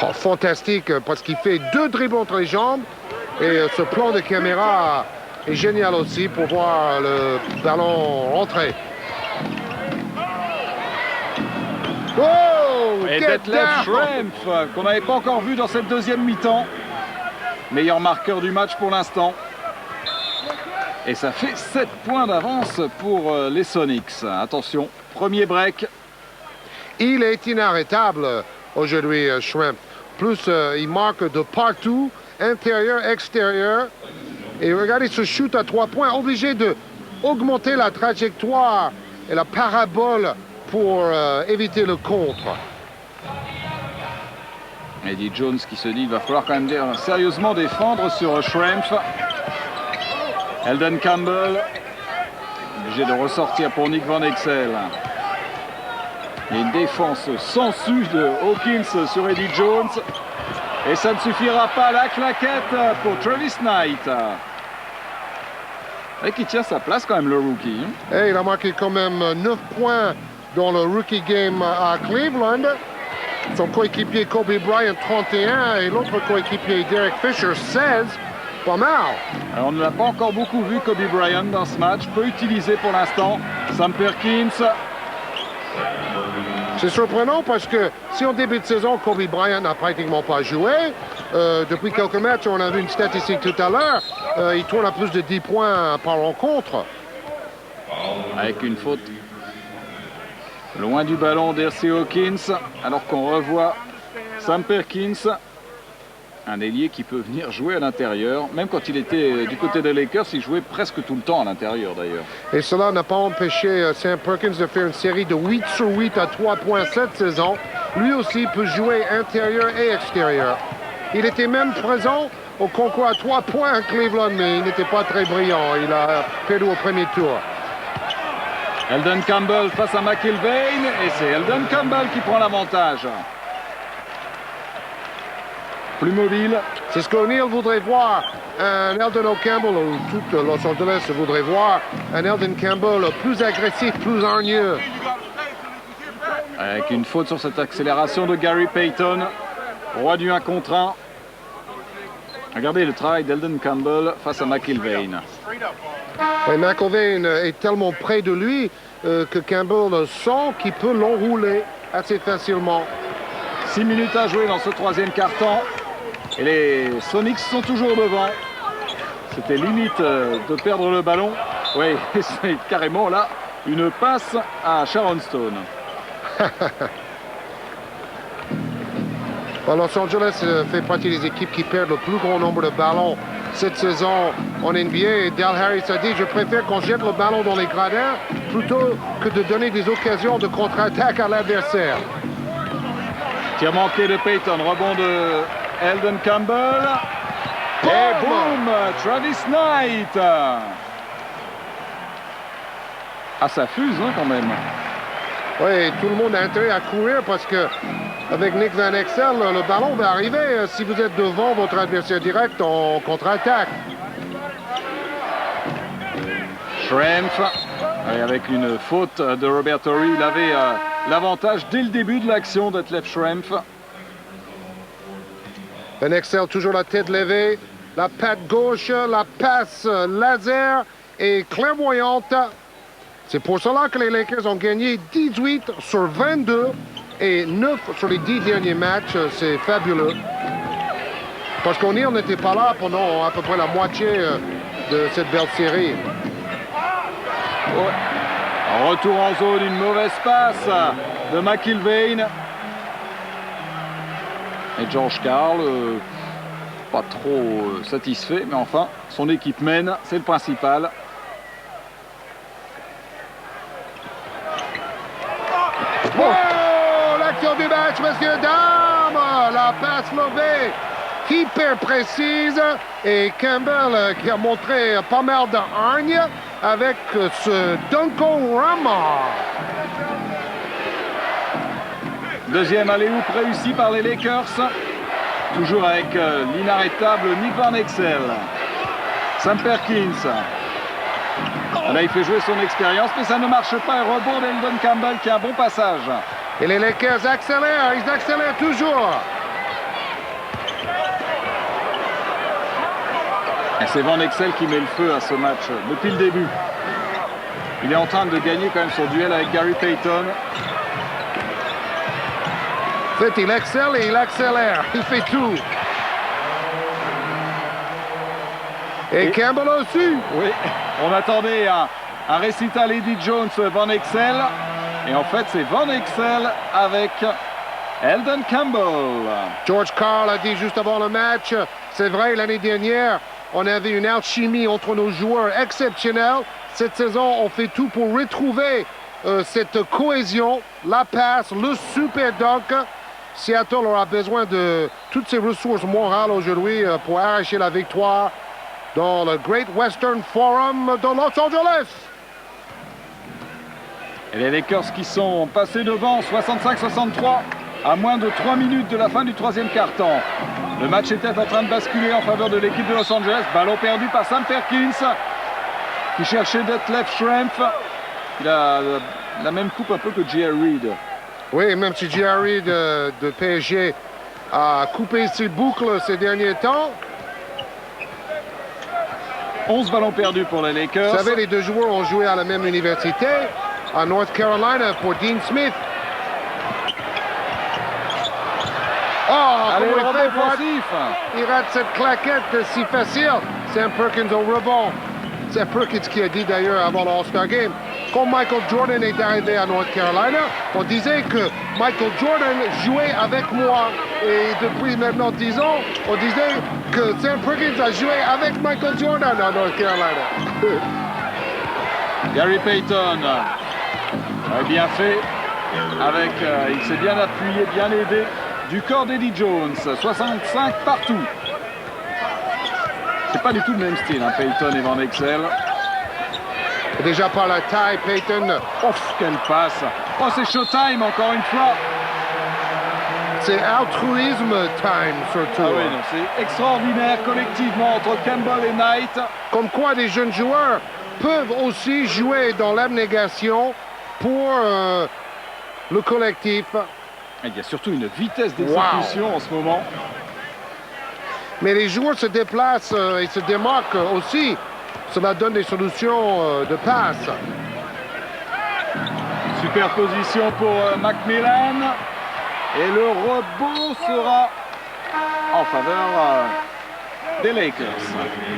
Oh, fantastique, parce qu'il fait 2 dribbles entre les jambes. Et ce plan de caméra est génial aussi pour voir le ballon rentrer. Oh! Et Detlef Schrempf, qu'on n'avait pas encore vu dans cette deuxième mi-temps. Meilleur marqueur du match pour l'instant. Et ça fait 7 points d'avance pour les Sonics. Attention, premier break. Il est inarrêtable aujourd'hui, Schrempf. Plus, il marque de partout, intérieur, extérieur. Et regardez ce shoot à 3 points, obligé d'augmenter la trajectoire et la parabole pour éviter le contre. Eddie Jones qui se dit qu'il va falloir quand même sérieusement défendre sur Schrempf. Elden Campbell, obligé de ressortir pour Nick Van Exel. Il y a une défense sangsue de Hawkins sur Eddie Jones. Et ça ne suffira pas, la claquette pour Travis Knight. Et qui tient sa place quand même, le rookie. Et il a marqué quand même 9 points dans le rookie game à Cleveland. Son coéquipier Kobe Bryant 31 et l'autre coéquipier Derek Fisher 16. Pas mal. Alors, on ne l'a pas encore beaucoup vu Kobe Bryant dans ce match. Peu utilisé pour l'instant. Sam Perkins. C'est surprenant parce que si en début de saison, Kobe Bryant n'a pratiquement pas joué, depuis quelques matchs, on a vu une statistique tout à l'heure, il tourne à plus de 10 points par rencontre. Avec une faute loin du ballon d'R.C. Hawkins, alors qu'on revoit Sam Perkins. Un ailier qui peut venir jouer à l'intérieur. Même quand il était du côté des Lakers, il jouait presque tout le temps à l'intérieur d'ailleurs. Et cela n'a pas empêché Sam Perkins de faire une série de 8 sur 8 à 3 points cette saison. Lui aussi peut jouer intérieur et extérieur. Il était même présent au concours à 3 points à Cleveland, mais il n'était pas très brillant. Il a perdu au premier tour. Elden Campbell face à McIlvaine, et c'est Elden Campbell qui prend l'avantage. Plus mobile. C'est ce qu'O'Neal voudrait voir. Un Elden Campbell, ou tout Los Angeles voudrait voir un Elden Campbell plus agressif, plus hargneux. Avec une faute sur cette accélération de Gary Payton. Roi du 1 contre 1. Regardez le travail d'Elden Campbell face à McIlvaine. Oui, McIlvaine est tellement près de lui que Campbell sent qu'il peut l'enrouler assez facilement. 6 minutes à jouer dans ce troisième quart-temps. Et les Sonics sont toujours devant. C'était limite de perdre le ballon. Oui, c'est carrément là une passe à Sharon Stone. Los Angeles fait partie des équipes qui perdent le plus grand nombre de ballons cette saison en NBA. Et Del Harris a dit, je préfère qu'on jette le ballon dans les gradins plutôt que de donner des occasions de contre-attaque à l'adversaire. Tir manqué de Payton, rebond de Elden Campbell. Et boum, Travis Knight. Ah, ça fuse hein, quand même. Oui, tout le monde a intérêt à courir parce que avec Nick Van Exel, le ballon va arriver si vous êtes devant votre adversaire direct en contre-attaque. Schrempf, avec une faute de Robert Horry, il avait l'avantage dès le début de l'action d'Detlef Schrempf. Van Exel toujours la tête levée, la patte gauche, la passe laser est clairvoyante. C'est pour cela que les Lakers ont gagné 18 sur 22 et 9 sur les 10 derniers matchs. C'est fabuleux. Parce qu'O'Neal n'était pas là pendant à peu près la moitié de cette belle série. Ouais. Retour en zone, une mauvaise passe de McIlvaine. Et George Karl, pas trop satisfait, mais enfin, son équipe mène, c'est le principal. Oh, l'action du match, messieurs, dames! La passe levée, hyper précise. Et Campbell qui a montré pas mal de hargne avec ce Dunkorama. Deuxième alley-oop réussi par les Lakers. Toujours avec l'inarrêtable Nick Van Exel. Sam Perkins. Là, il fait jouer son expérience, mais ça ne marche pas. Rebond d'Elden Campbell qui a un bon passage. Et les Lakers accélèrent, ils accélèrent toujours. Et c'est Van Exel qui met le feu à ce match depuis le début. Il est en train de gagner quand même son duel avec Gary Payton. En fait, il excelle et il accélère. Il fait tout. Et Campbell aussi. Oui, on attendait un récital Eddie Jones, Van Exel. Et en fait, c'est Van Exel avec Elden Campbell. George Karl a dit juste avant le match, c'est vrai, l'année dernière, on avait une alchimie entre nos joueurs exceptionnelle. Cette saison, on fait tout pour retrouver cette cohésion, la passe, le super dunk. Seattle aura besoin de toutes ses ressources morales aujourd'hui pour arracher la victoire dans le Great Western Forum de Los Angeles. Et les Lakers qui sont passés devant 65-63 à moins de 3 minutes de la fin du troisième quart-temps. Le match était en train de basculer en faveur de l'équipe de Los Angeles. Ballon perdu par Sam Perkins qui cherchait Detlef Schrempf. Il a la même coupe un peu que J.R. Reid. Oui, même si J.R. Reid de PSG a coupé ses boucles ces derniers temps. 11 ballons perdus pour les Lakers. Vous savez, les deux joueurs ont joué à la même université, à North Carolina, pour Dean Smith. Oh, allez, le il rate cette claquette si facile. Sam Perkins au rebond. Sam Perkins qui a dit d'ailleurs avant le All-Star Game, quand Michael Jordan est arrivé à North Carolina, on disait que Michael Jordan jouait avec moi. Et depuis maintenant 10 ans, on disait que Sam Perkins a joué avec Michael Jordan à North Carolina. Gary Payton a bien fait. Avec, il s'est bien appuyé, bien aidé du corps d'Eddie Jones. 65 partout. C'est pas du tout le même style, hein, Payton et Van Exel. Déjà par la taille, Payton. Ouf, quelle passe. Oh, c'est showtime encore une fois. C'est altruisme time surtout. Ah oui, non, c'est extraordinaire collectivement entre Campbell et Knight. Comme quoi des jeunes joueurs peuvent aussi jouer dans l'abnégation pour le collectif. Il y a surtout une vitesse d'exécution en ce moment. Mais les joueurs se déplacent et se démarquent aussi. Cela donne des solutions de passe. Superposition pour Macmillan. Et le rebond sera en faveur des Lakers.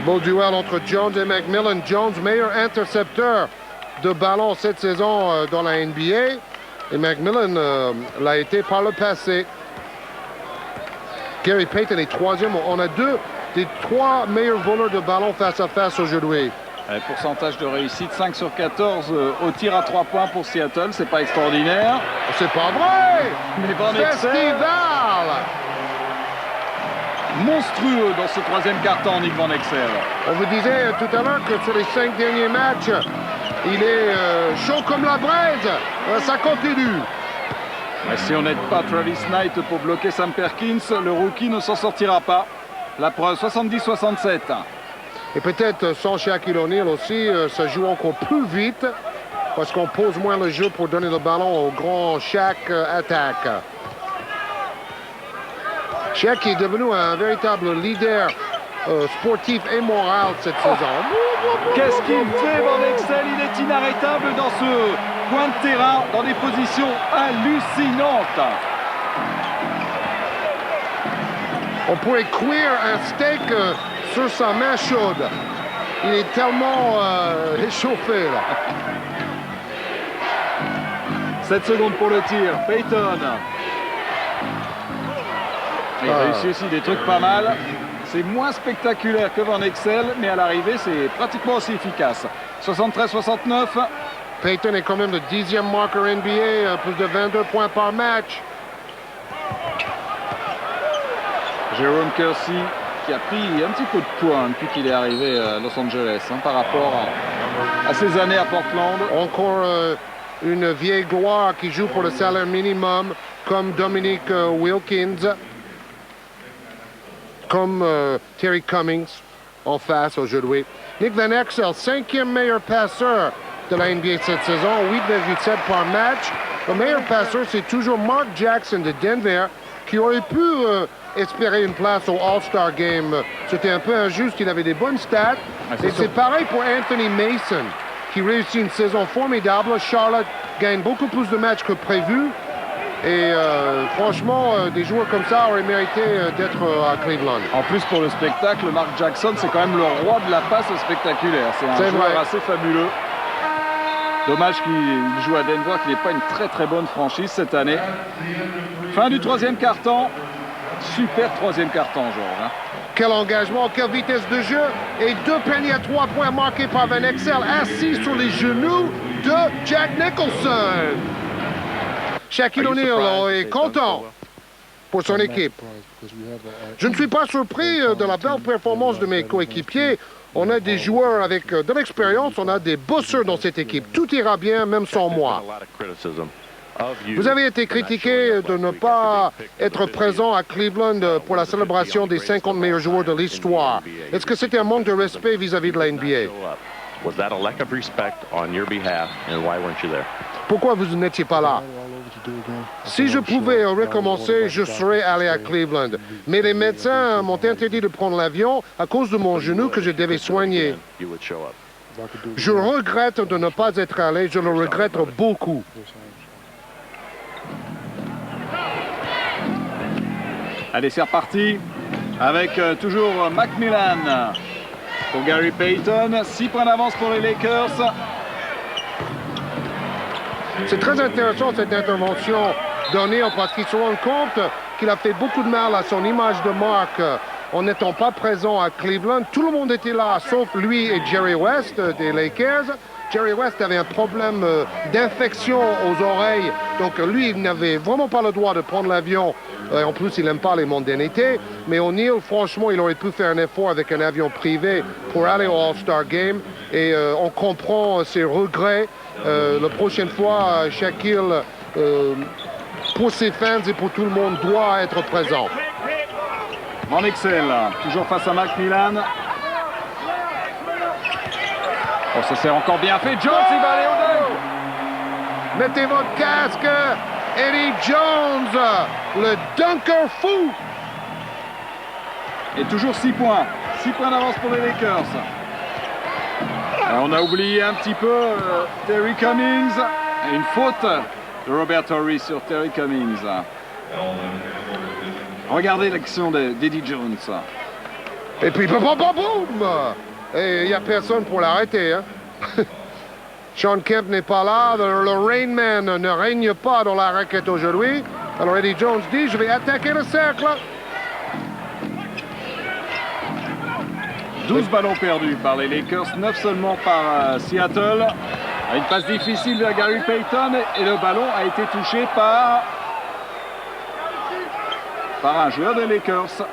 Beau duel entre Jones et McMillan. Jones, meilleur intercepteur de ballon cette saison dans la NBA. Et McMillan l'a été par le passé. Gary Payton est troisième. On a deux des trois meilleurs voleurs de ballon face à face aujourd'hui. Pourcentage de réussite 5 sur 14 au tir à 3 points pour Seattle. C'est pas extraordinaire. C'est pas vrai! Mais Van Exel, monstrueux dans ce troisième quart-temps, Nick Van Exel. On vous disait tout à l'heure que sur les 5 derniers matchs, il est chaud comme la braise. Ça continue. Mais si on n'aide pas Travis Knight pour bloquer Sam Perkins, le rookie ne s'en sortira pas. La preuve, 70-67. Et peut-être sans Shaquille O'Neal aussi, ça joue encore plus vite parce qu'on pose moins le jeu pour donner le ballon au grand Shaq attaque. Shaq est devenu un véritable leader sportif et moral cette saison. Qu'est-ce qu'il fait, Van Exel? Il est inarrêtable dans ce coin de terrain, dans des positions hallucinantes. On pourrait cuire un steak sur sa main chaude. Il est tellement échauffé là. 7 secondes pour le tir. Payton. Il réussit aussi des trucs pas mal. C'est moins spectaculaire que Van Exel, mais à l'arrivée, c'est pratiquement aussi efficace. 73-69. Payton est quand même le 10e marqueur NBA, plus de 22 points par match. Jerome Kersey qui a pris un petit peu de poids depuis qu'il est arrivé à Los Angeles par rapport à ses années à Portland. Encore une vieille gloire qui joue pour le salaire minimum, comme Dominique Wilkins, comme Terry Cummings en face aujourd'hui. Nick Van Exel, 5e meilleur passeur de la NBA cette saison, 8,7 par match. Le meilleur passeur, c'est toujours Mark Jackson de Denver, qui aurait pu espérer une place au All-Star Game. C'était un peu injuste, il avait des bonnes stats. Et c'est pareil pour Anthony Mason, qui réussit une saison formidable. Charlotte gagne beaucoup plus de matchs que prévu. Et franchement, des joueurs comme ça auraient mérité d'être à Cleveland. En plus, pour le spectacle, Mark Jackson, c'est quand même le roi de la passe spectaculaire. C'est un joueur assez fabuleux. Dommage qu'il joue à Denver, qu'il n'est pas une très bonne franchise cette année. Fin du troisième quart-temps. Super troisième quart-temps, Georges. Quel engagement, quelle vitesse de jeu. Et 2 paniers à 3 points marqués par Van Exel, assis sur les genoux de Jack Nicholson. Shaquille O'Neal est content pour son équipe. Je ne suis pas surpris de la belle performance de mes coéquipiers. On a des joueurs avec de l'expérience, on a des bosseurs dans cette équipe. Tout ira bien, même sans moi. Vous avez été critiqué de ne pas être présent à Cleveland pour la célébration des 50 meilleurs joueurs de l'histoire. Est-ce que c'était un manque de respect vis-à-vis de la NBA? Pourquoi vous n'étiez pas là? Si je pouvais recommencer, je serais allé à Cleveland. Mais les médecins m'ont interdit de prendre l'avion à cause de mon genou que je devais soigner. Je regrette de ne pas être allé, je le regrette beaucoup. Allez, c'est reparti avec toujours Macmillan pour Gary Payton. 6 points d'avance pour les Lakers. C'est très intéressant cette intervention d'O'Neal parce qu'il se rend compte qu'il a fait beaucoup de mal à son image de marque en n'étant pas présent à Cleveland. Tout le monde était là, sauf lui et Jerry West des Lakers. Jerry West avait un problème d'infection aux oreilles, donc lui, il n'avait vraiment pas le droit de prendre l'avion. En plus, il n'aime pas les mondanités. Mais O'Neal, franchement, il aurait pu faire un effort avec un avion privé pour aller au All-Star Game. Et on comprend ses regrets. La prochaine fois, Shaquille, pour ses fans et pour tout le monde, doit être présent. Van Exel, toujours face à Macmillan. Oh, ça c'est encore bien fait. Jones, il va aller au dunk. Mettez votre casque. Eddie Jones, le dunker fou. Et toujours 6 points. 6 points d'avance pour les Lakers. Alors, on a oublié un petit peu Terry Cummings. Et une faute de Robert Horry sur Terry Cummings. Regardez l'action d'Eddie Jones. Et puis, boum, boum, boum. Et il n'y a personne pour l'arrêter. Hein? Sean Kemp n'est pas là. Le Rain Man ne règne pas dans la raquette aujourd'hui. Alors Eddie Jones dit, je vais attaquer le cercle. 12 ballons perdus par les Lakers, 9 seulement par Seattle. Une passe difficile vers Gary Payton et le ballon a été touché par un joueur des Lakers.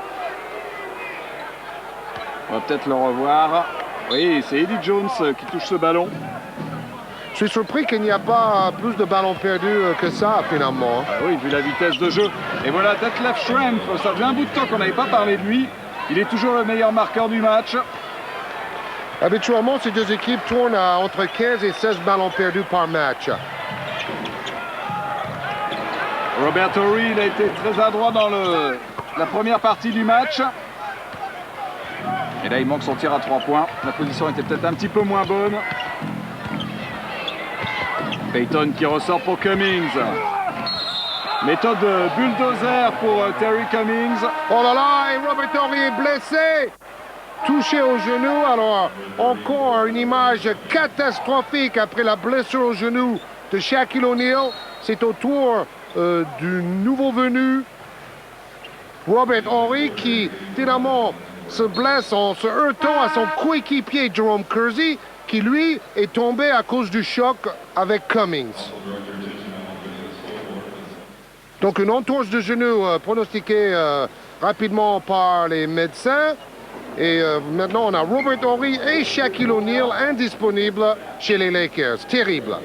On va peut-être le revoir. Oui, c'est Eddie Jones qui touche ce ballon. Je suis surpris qu'il n'y a pas plus de ballons perdus que ça, finalement. Ah oui, vu la vitesse de jeu. Et voilà, Detlef Schrempf, ça faisait un bout de temps qu'on n'avait pas parlé de lui. Il est toujours le meilleur marqueur du match. Habituellement, ces deux équipes tournent à entre 15 et 16 ballons perdus par match. Robert Horry, il a été très adroit dans la première partie du match. Et là, il manque son tir à 3 points. La position était peut-être un petit peu moins bonne. Payton qui ressort pour Cummings. Méthode bulldozer pour Terry Cummings. Oh là là, et Robert Horry est blessé. Touché au genou. Alors, encore une image catastrophique après la blessure au genou de Shaquille O'Neal. C'est au tour du nouveau venu, Robert Horry, qui finalement se blesse en se heurtant à son coéquipier Jerome Kersey, qui lui est tombé à cause du choc avec Cummings. Donc une entorse de genou pronostiquée rapidement par les médecins. Et maintenant on a Robert Horry et Shaquille O'Neal indisponibles chez les Lakers. Terrible.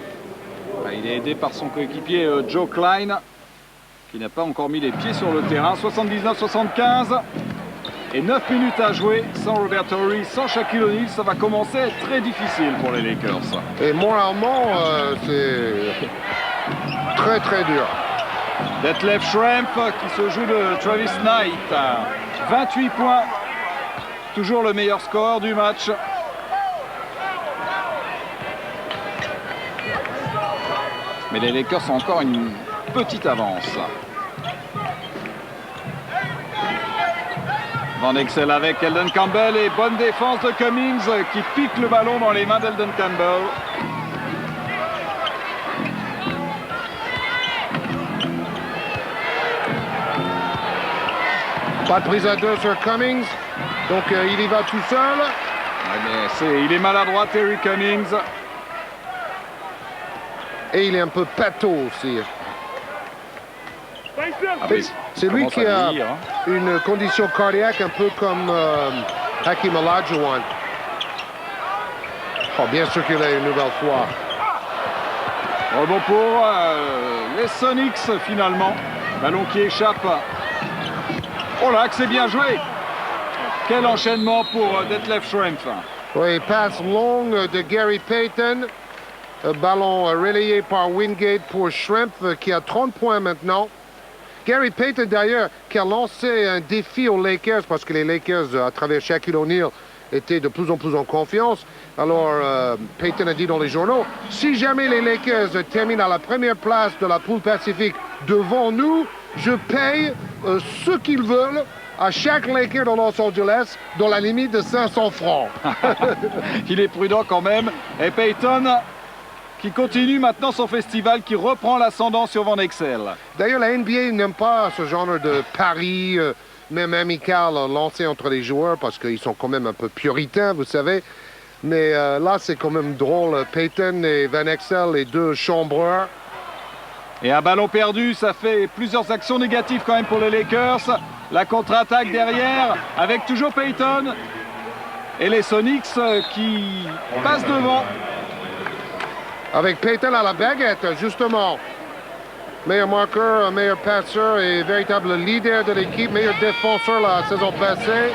Il est aidé par son coéquipier Joe Klein, qui n'a pas encore mis les pieds sur le terrain. 79-75. Et 9 minutes à jouer sans Robert Horry, sans Shaquille O'Neal. Ça va commencer à être très difficile pour les Lakers. Et moralement, c'est très très dur. Detlef Schrempf qui se joue de Travis Knight. 28 points. Toujours le meilleur score du match. Mais les Lakers ont encore une petite avance. Van Exel avec Eldon Campbell et bonne défense de Cummings qui pique le ballon dans les mains d'Eldon Campbell. Pas de prise à deux sur Cummings, donc il y va tout seul. Il est maladroit, Terry Cummings. Et il est un peu pâteau aussi. C'est lui qui a une condition cardiaque un peu comme Hakeem Olajuwon. Oh, bien sûr qu'il a une nouvelle fois. Rebond pour les Sonics finalement. Ballon qui échappe. Oh là, que c'est bien joué. Quel enchaînement pour Detlef Schrempf. Oui, passe longue de Gary Payton. Ballon relayé par Wingate pour Schrempf qui a 30 points maintenant. Gary Payton d'ailleurs qui a lancé un défi aux Lakers parce que les Lakers à travers Shaquille O'Neal étaient de plus en plus en confiance. Alors Payton a dit dans les journaux, si jamais les Lakers terminent à la première place de la poule Pacifique devant nous, je paye ce qu'ils veulent à chaque Laker dans Los Angeles dans la limite de 500 francs. Il est prudent quand même. Et Payton qui continue maintenant son festival, qui reprend l'ascendant sur Van Exel. D'ailleurs, la NBA n'aime pas ce genre de pari, même amical, lancé entre les joueurs, parce qu'ils sont quand même un peu puritains, vous savez. Mais là, c'est quand même drôle. Payton et Van Exel, les deux chambreurs. Et un ballon perdu, ça fait plusieurs actions négatives quand même pour les Lakers. La contre-attaque derrière, avec toujours Payton. Et les Sonics qui passent devant. Avec Payton à la baguette, justement. Meilleur marqueur, meilleur passeur et véritable leader de l'équipe, meilleur défenseur la saison passée.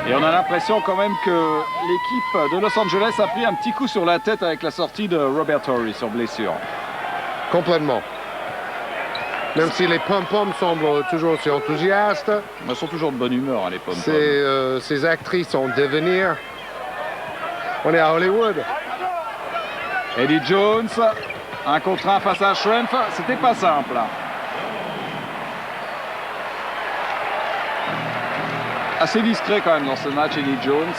Et on a l'impression quand même que l'équipe de Los Angeles a pris un petit coup sur la tête avec la sortie de Robert Horry sur blessure. Complètement. Même si les pom-poms semblent toujours aussi enthousiastes. Ils sont toujours de bonne humeur, hein, les pom-poms. Ces actrices en devenir. On est à Hollywood. Eddie Jones, un contre un face à Schrempf, c'était pas simple. Assez discret quand même dans ce match, Eddie Jones.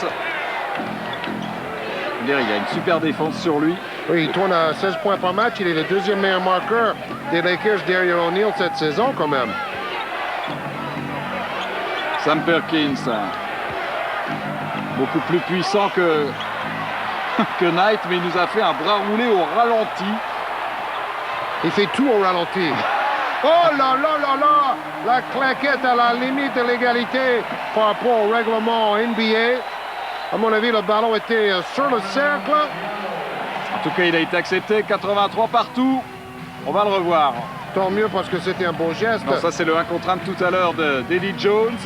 Il y a une super défense sur lui. Oui, il tourne à 16 points par match. Il est le deuxième meilleur marqueur des Lakers derrière O'Neal cette saison quand même. Sam Perkins, beaucoup plus puissant que Knight, mais il nous a fait un bras roulé au ralenti. Il fait tout au ralenti. Oh là là là là! La claquette à la limite de l'égalité par rapport au règlement NBA. À mon avis, le ballon était sur le cercle. En tout cas, il a été accepté. 83 partout. On va le revoir. Tant mieux parce que c'était un beau geste. Non, ça, c'est le 1 contre 1 de tout à l'heure d'Eddie Jones.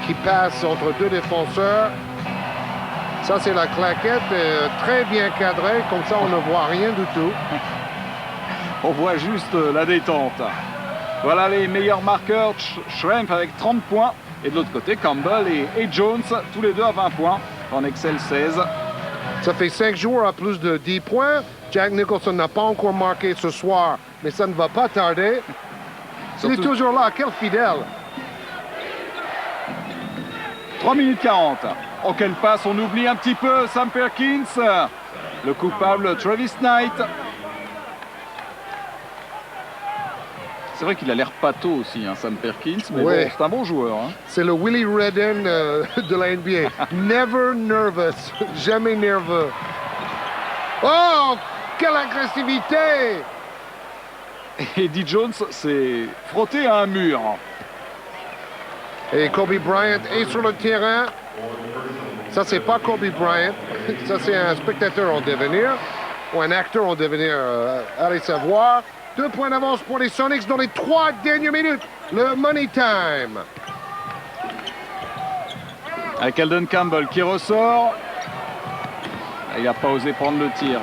Qui passe entre deux défenseurs. Ça, c'est la claquette. Très bien cadrée. Comme ça, on ne voit rien du tout. On voit juste la détente. Voilà les meilleurs marqueurs. Schrempf avec 30 points. Et de l'autre côté, Campbell et Jones, tous les deux à 20 points. En Excel 16. Ça fait 5 joueurs à plus de 10 points. Jack Nicholson n'a pas encore marqué ce soir, mais ça ne va pas tarder. Il est toujours là, quel fidèle. 3 minutes 40. Oh, quelle passe, on oublie un petit peu Sam Perkins. Le coupable, Travis Knight. C'est vrai qu'il a l'air pâteau aussi, hein, Sam Perkins, mais ouais. Bon, c'est un bon joueur. Hein. C'est le Willie Redden de la NBA. Never nervous, jamais nerveux. Oh, quelle agressivité! Eddie Jones s'est frotté à un mur. Et Kobe Bryant est sur le terrain. Ça, c'est pas Kobe Bryant. Ça, c'est un spectateur en devenir, ou un acteur en devenir, allez savoir. 2 points d'avance pour les Sonics dans les 3 dernières minutes. Le money time. Avec Eldon Campbell qui ressort. Il n'a pas osé prendre le tir.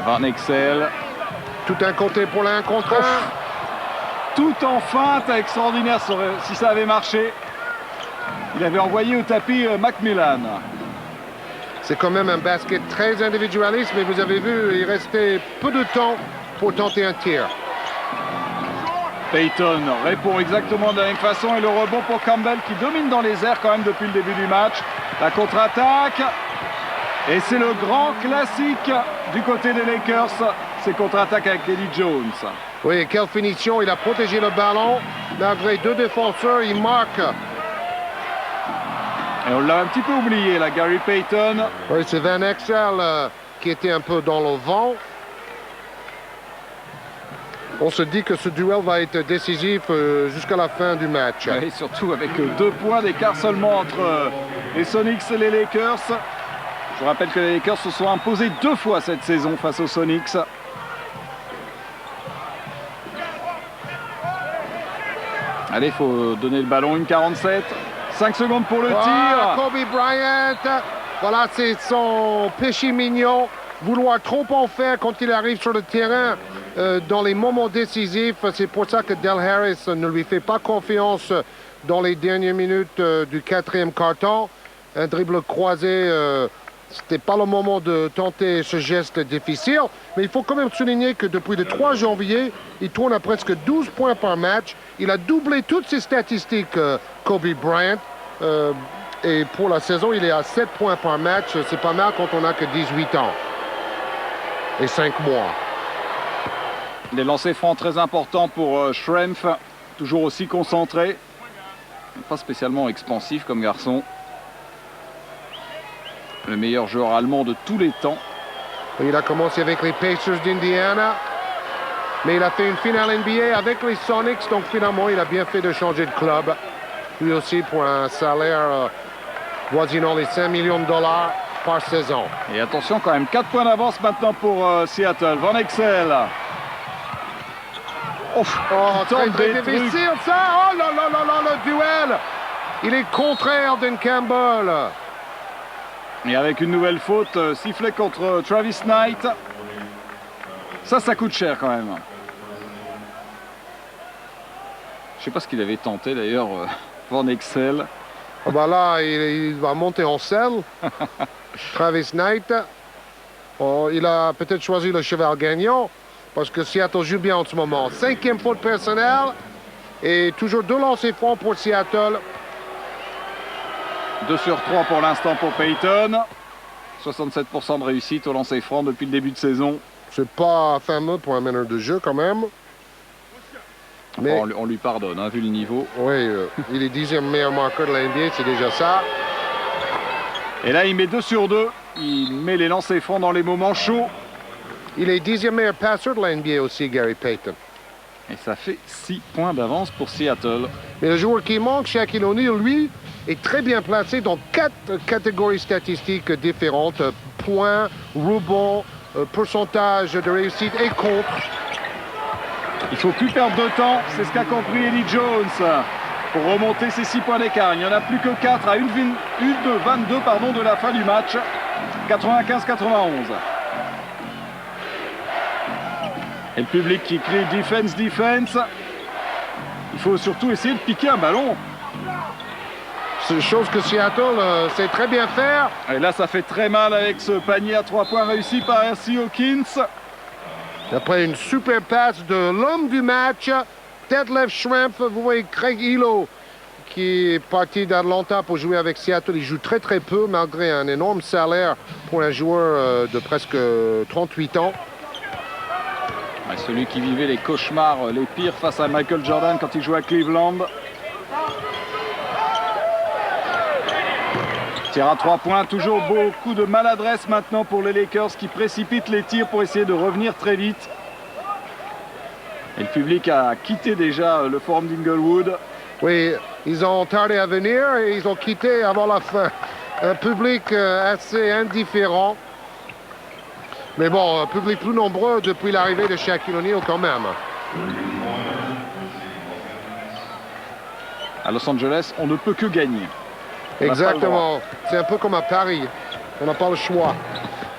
Van Exel. Tout un côté pour l'un contre un. Tout en feinte, extraordinaire si ça avait marché. Il avait envoyé au tapis Macmillan. C'est quand même un basket très individualiste, mais vous avez vu, il restait peu de temps pour tenter un tir. Payton répond exactement de la même façon et le rebond pour Campbell qui domine dans les airs quand même depuis le début du match. La contre-attaque. Et c'est le grand classique du côté des Lakers, ces contre-attaques avec Eddie Jones. Oui, quelle finition, il a protégé le ballon. Malgré 2 défenseurs, il marque. Et on l'a un petit peu oublié, là, Gary Payton. Oui, c'est Van Exel qui était un peu dans le vent. On se dit que ce duel va être décisif jusqu'à la fin du match. Oui, surtout avec 2 points d'écart seulement entre les Sonics et les Lakers. Je vous rappelle que les Lakers se sont imposés 2 fois cette saison face aux Sonics. Allez, il faut donner le ballon, 1,47. 5 secondes pour le tir. Kobe Bryant, voilà, c'est son péché mignon. Vouloir trop en faire quand il arrive sur le terrain dans les moments décisifs. C'est pour ça que Del Harris ne lui fait pas confiance dans les dernières minutes du 4e quart-temps. Un dribble croisé, c'était pas le moment de tenter ce geste difficile. Mais il faut quand même souligner que depuis le 3 janvier, il tourne à presque 12 points par match. Il a doublé toutes ses statistiques, Kobe Bryant. Et pour la saison, il est à 7 points par match. C'est pas mal quand on n'a que 18 ans et 5 mois. Des lancers francs très importants pour Schrempf, toujours aussi concentré. Pas spécialement expansif comme garçon. Le meilleur joueur allemand de tous les temps. Il a commencé avec les Pacers d'Indiana, mais il a fait une finale NBA avec les Sonics, donc finalement il a bien fait de changer de club. Lui aussi pour un salaire voisinant les 5 millions de dollars par saison. Et attention quand même, 4 points d'avance maintenant pour Seattle. Van Exel. Très difficile ça. Oh là là là là, le duel. Il est contraire d'un Campbell. Et avec une nouvelle faute sifflée contre Travis Knight. Ça coûte cher quand même. Je sais pas ce qu'il avait tenté d'ailleurs, Van Exel. Ah bah là, il va monter en selle. Travis Knight. Oh, il a peut-être choisi le cheval gagnant parce que Seattle joue bien en ce moment. 5e faute personnelle et toujours 2 lancers francs pour Seattle. 2 sur 3 pour l'instant pour Payton. 67% de réussite au lancer franc depuis le début de saison. C'est pas fameux pour un meneur de jeu quand même. Mais on lui pardonne, hein, vu le niveau. Oui, il est 10e meilleur marqueur de la NBA, c'est déjà ça. Et là, il met 2 sur 2. Il met les lancers francs dans les moments chauds. Il est 10e meilleur passeur de la NBA aussi, Gary Payton. Et ça fait 6 points d'avance pour Seattle. Mais le joueur qui manque, Shaquille O'Neal, lui, est très bien placé dans 4 catégories statistiques différentes. Points, rebonds, pourcentage de réussite et contre. Il ne faut plus perdre de temps, c'est ce qu'a compris Eddie Jones pour remonter ses 6 points d'écart. Il n'y en a plus que 4 à 1 de 22 de la fin du match. 95-91. Et le public qui crie defense, defense. Il faut surtout essayer de piquer un ballon. C'est une chose que Seattle sait très bien faire. Et là, ça fait très mal avec ce panier à 3 points réussi par R.C. Hawkins. Après une super passe de l'homme du match, Detlef Schrempf. Vous voyez Craig Ehlo qui est parti d'Atlanta pour jouer avec Seattle. Il joue très très peu malgré un énorme salaire pour un joueur de presque 38 ans. Celui qui vivait les cauchemars les pires face à Michael Jordan quand il jouait à Cleveland. Tir à 3 points, toujours beaucoup de maladresse maintenant pour les Lakers qui précipitent les tirs pour essayer de revenir très vite. Et le public a quitté déjà le forum d'Inglewood. Oui, ils ont tardé à venir et ils ont quitté avant la fin. Un public assez indifférent. Mais bon, un public plus nombreux depuis l'arrivée de Shaquille O'Neal quand même. À Los Angeles, on ne peut que gagner. Exactement. C'est un peu comme à Paris. On n'a pas le choix.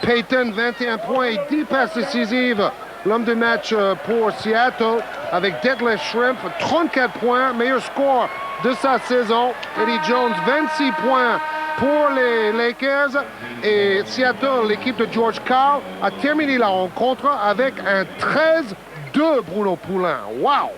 Payton, 21 points et 10 passes décisives. L'homme de match pour Seattle avec Detlef Schrempf, 34 points, meilleur score de sa saison. Eddie Jones, 26 points pour les Lakers. Et Seattle, l'équipe de George Karl, a terminé la rencontre avec un 13-2 Bruno Poulain. Wow!